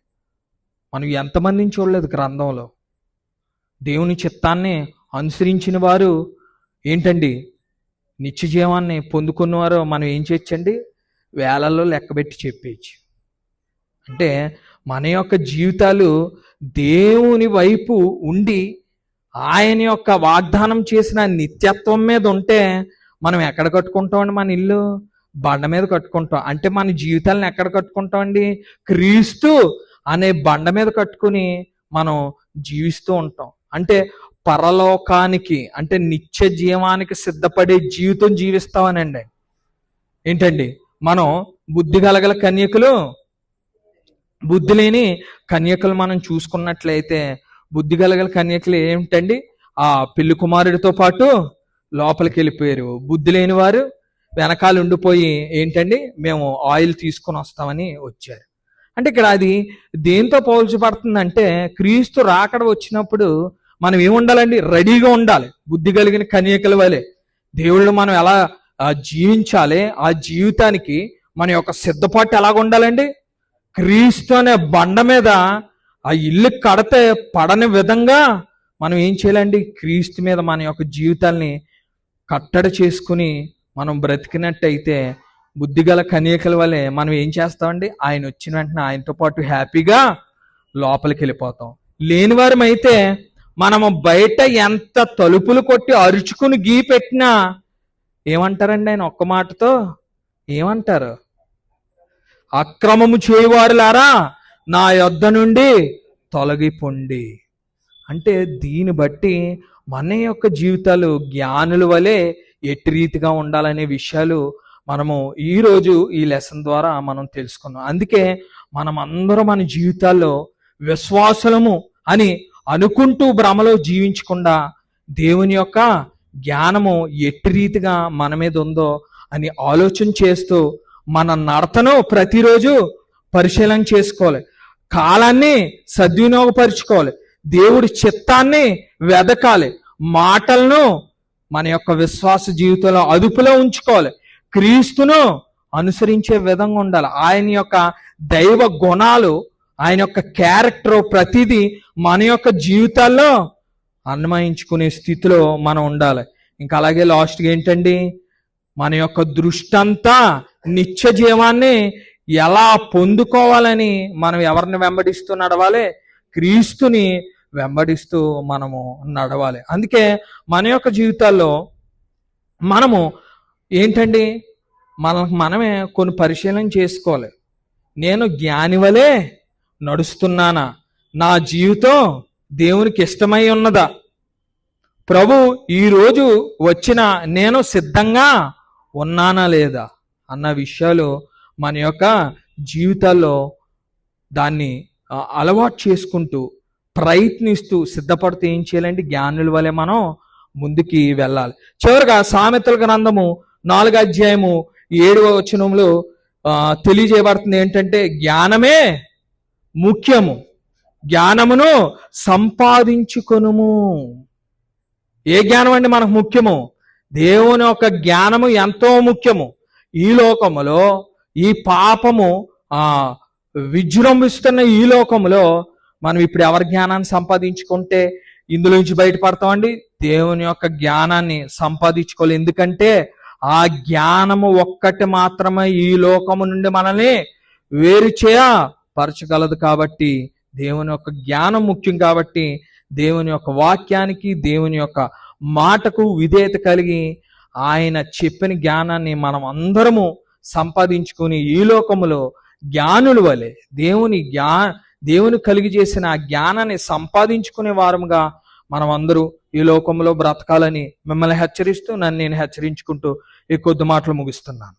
A: మనం ఎంతమందిని చూడలేదు గ్రంథంలో దేవుని చిత్తాన్ని అనుసరించిన వారు ఏంటండి నిత్య జీవాన్ని పొందుకున్నవారు మనం ఏం చేయొచ్చండి? వేలల్లో లెక్కబెట్టి చెప్పేయచ్చు. అంటే మన యొక్క జీవితాలు దేవుని వైపు ఉండి ఆయన యొక్క వాగ్దానం చేసిన నిత్యత్వం మీద ఉంటే మనం ఎక్కడ కట్టుకుంటామండి? మన ఇల్లు బండ మీద కట్టుకుంటాం. అంటే మన జీవితాలను ఎక్కడ కట్టుకుంటామండి? క్రీస్తు అనే బండ మీద కట్టుకుని మనం జీవిస్తూ ఉంటాం. అంటే పరలోకానికి, అంటే నిత్య జీవానికి సిద్ధపడే జీవితం జీవిస్తామనండి. ఏంటండి? మనం బుద్ధి గలగల కన్యకులు, బుద్ధి లేని కన్యకులు మనం చూసుకున్నట్లయితే, బుద్ధి గలగల కన్యకులు ఏమిటండి? ఆ పెళ్లి కుమారుడితో పాటు లోపలికి వెళ్ళిపోయారు. బుద్ధి లేని వారు వెనకాల ఉండిపోయి ఏంటండి, మేము ఆయిల్ తీసుకొని వస్తామని వచ్చారు. అంటే ఇక్కడ అది దేంతో పోల్చబడుతుందంటే, క్రీస్తు రాకడ వచ్చినప్పుడు మనం ఏముండాలండి? రెడీగా ఉండాలి. బుద్ధి కలిగిన కన్యకల వలె దేవుళ్ళు మనం ఎలా జీవించాలి. ఆ జీవితానికి మన యొక్క సిద్ధపాటు ఎలాగ ఉండాలండి? క్రీస్తు అనే బండ మీద ఆ ఇల్లు కడితే పడని విధంగా మనం ఏం చేయాలండి? క్రీస్తు మీద మన యొక్క జీవితాల్ని కట్టడి చేసుకుని మనం బ్రతికినట్టయితే బుద్ధిగల కన్యకల వలె మనం ఏం చేస్తామండి? ఆయన వచ్చిన వెంటనే ఆయనతో పాటు హ్యాపీగా లోపలికి వెళ్ళిపోతాం. లేని వారమైతే మనము బయట ఎంత తలుపులు కొట్టి అరుచుకుని గీ పెట్టినా ఏమంటారండి? ఆయన ఒక్క మాటతో ఏమంటారు? అక్రమము చేయువారులారా నా యొద్ద నుండి తొలగిపోండి. అంటే దీన్ని బట్టి మన యొక్క జీవితాలు జ్ఞానుల వలె ఎట్టి రీతిగా ఉండాలనే విషయాలు మనము ఈరోజు ఈ లెసన్ ద్వారా మనం తెలుసుకున్నాం. అందుకే మనం అందరం మన జీవితాల్లో విశ్వాసులము అని అనుకుంటూ భ్రమలో జీవించకుండా దేవుని యొక్క జ్ఞానము ఎట్టి రీతిగా మన మీద ఉందో అని ఆలోచన చేస్తూ మన నడతను ప్రతిరోజు పరిశీలన చేసుకోవాలి. కాలాన్ని సద్వినియోగపరుచుకోవాలి. దేవుడి చిత్తాన్ని వెదకాలి. మాటలను మన యొక్క విశ్వాస జీవితంలో అదుపులో ఉంచుకోవాలి. క్రీస్తును అనుసరించే విధంగా ఉండాలి. ఆయన యొక్క దైవ గుణాలు, ఆయన యొక్క క్యారెక్టర్ ప్రతిదీ మన యొక్క జీవితాల్లో అన్వయించుకునే స్థితిలో మనం ఉండాలి. ఇంకా అలాగే లాస్ట్గా ఏంటండి? మన యొక్క దృష్టి అంతా నిత్య జీవాన్ని ఎలా పొందుకోవాలని మనం ఎవరిని వెంబడిస్తూ నడవాలి? క్రీస్తుని వెంబడిస్తూ మనము నడవాలి. అందుకే మన యొక్క జీవితాల్లో మనము ఏంటండి? మనమే కొన్ని పరిశీలన చేసుకోవాలి. నేను జ్ఞాని వలె నడుస్తున్నానా? నా జీవితం దేవునికి ఇష్టమై ఉన్నదా? ప్రభు ఈరోజు వచ్చిన నేను సిద్ధంగా ఉన్నానా లేదా అన్న విషయాలు మన యొక్క జీవితాల్లో దాన్ని అలవాటు చేసుకుంటూ ప్రయత్నిస్తూ సిద్ధపడుతూ ఏం చేయాలంటే జ్ఞానుల వలె మనం ముందుకి వెళ్ళాలి. చివరిగా సామెతల గ్రంథము 4వ అధ్యాయము 7వ వచనంలో తెలియజేయబడుతుంది ఏంటంటే, జ్ఞానమే ముఖ్యము, జ్ఞానమును సంపాదించుకొనుము. ఏ జ్ఞానం అండి మనకు ముఖ్యము? దేవుని యొక్క జ్ఞానము ఎంతో ముఖ్యము. ఈ లోకములో ఈ పాపము విజృంభిస్తున్న ఈ లోకములో మనం ఇప్పుడు ఎవరి జ్ఞానాన్ని సంపాదించుకుంటే ఇందులో నుంచి బయటపడతామండి? దేవుని యొక్క జ్ఞానాన్ని సంపాదించుకోవాలి. ఎందుకంటే ఆ జ్ఞానము ఒక్కటి మాత్రమే ఈ లోకము నుండి మనల్ని వేరు చేయపరచగలదు. కాబట్టి దేవుని యొక్క జ్ఞానం ముఖ్యం. కాబట్టి దేవుని యొక్క వాక్యానికి, దేవుని యొక్క మాటకు విధేయత కలిగి ఆయన చెప్పిన జ్ఞానాన్ని మనం అందరము సంపాదించుకుని ఈ లోకములో జ్ఞానుల వలె దేవుని కలిగి చేసిన ఆ జ్ఞానాన్ని సంపాదించుకునే వారముగా మనం అందరూ ఈ లోకంలో బ్రతకాలని మిమ్మల్ని హెచ్చరిస్తూ నన్ను నేను హెచ్చరించుకుంటూ ఈ కొద్ది మాటలు ముగిస్తున్నాను.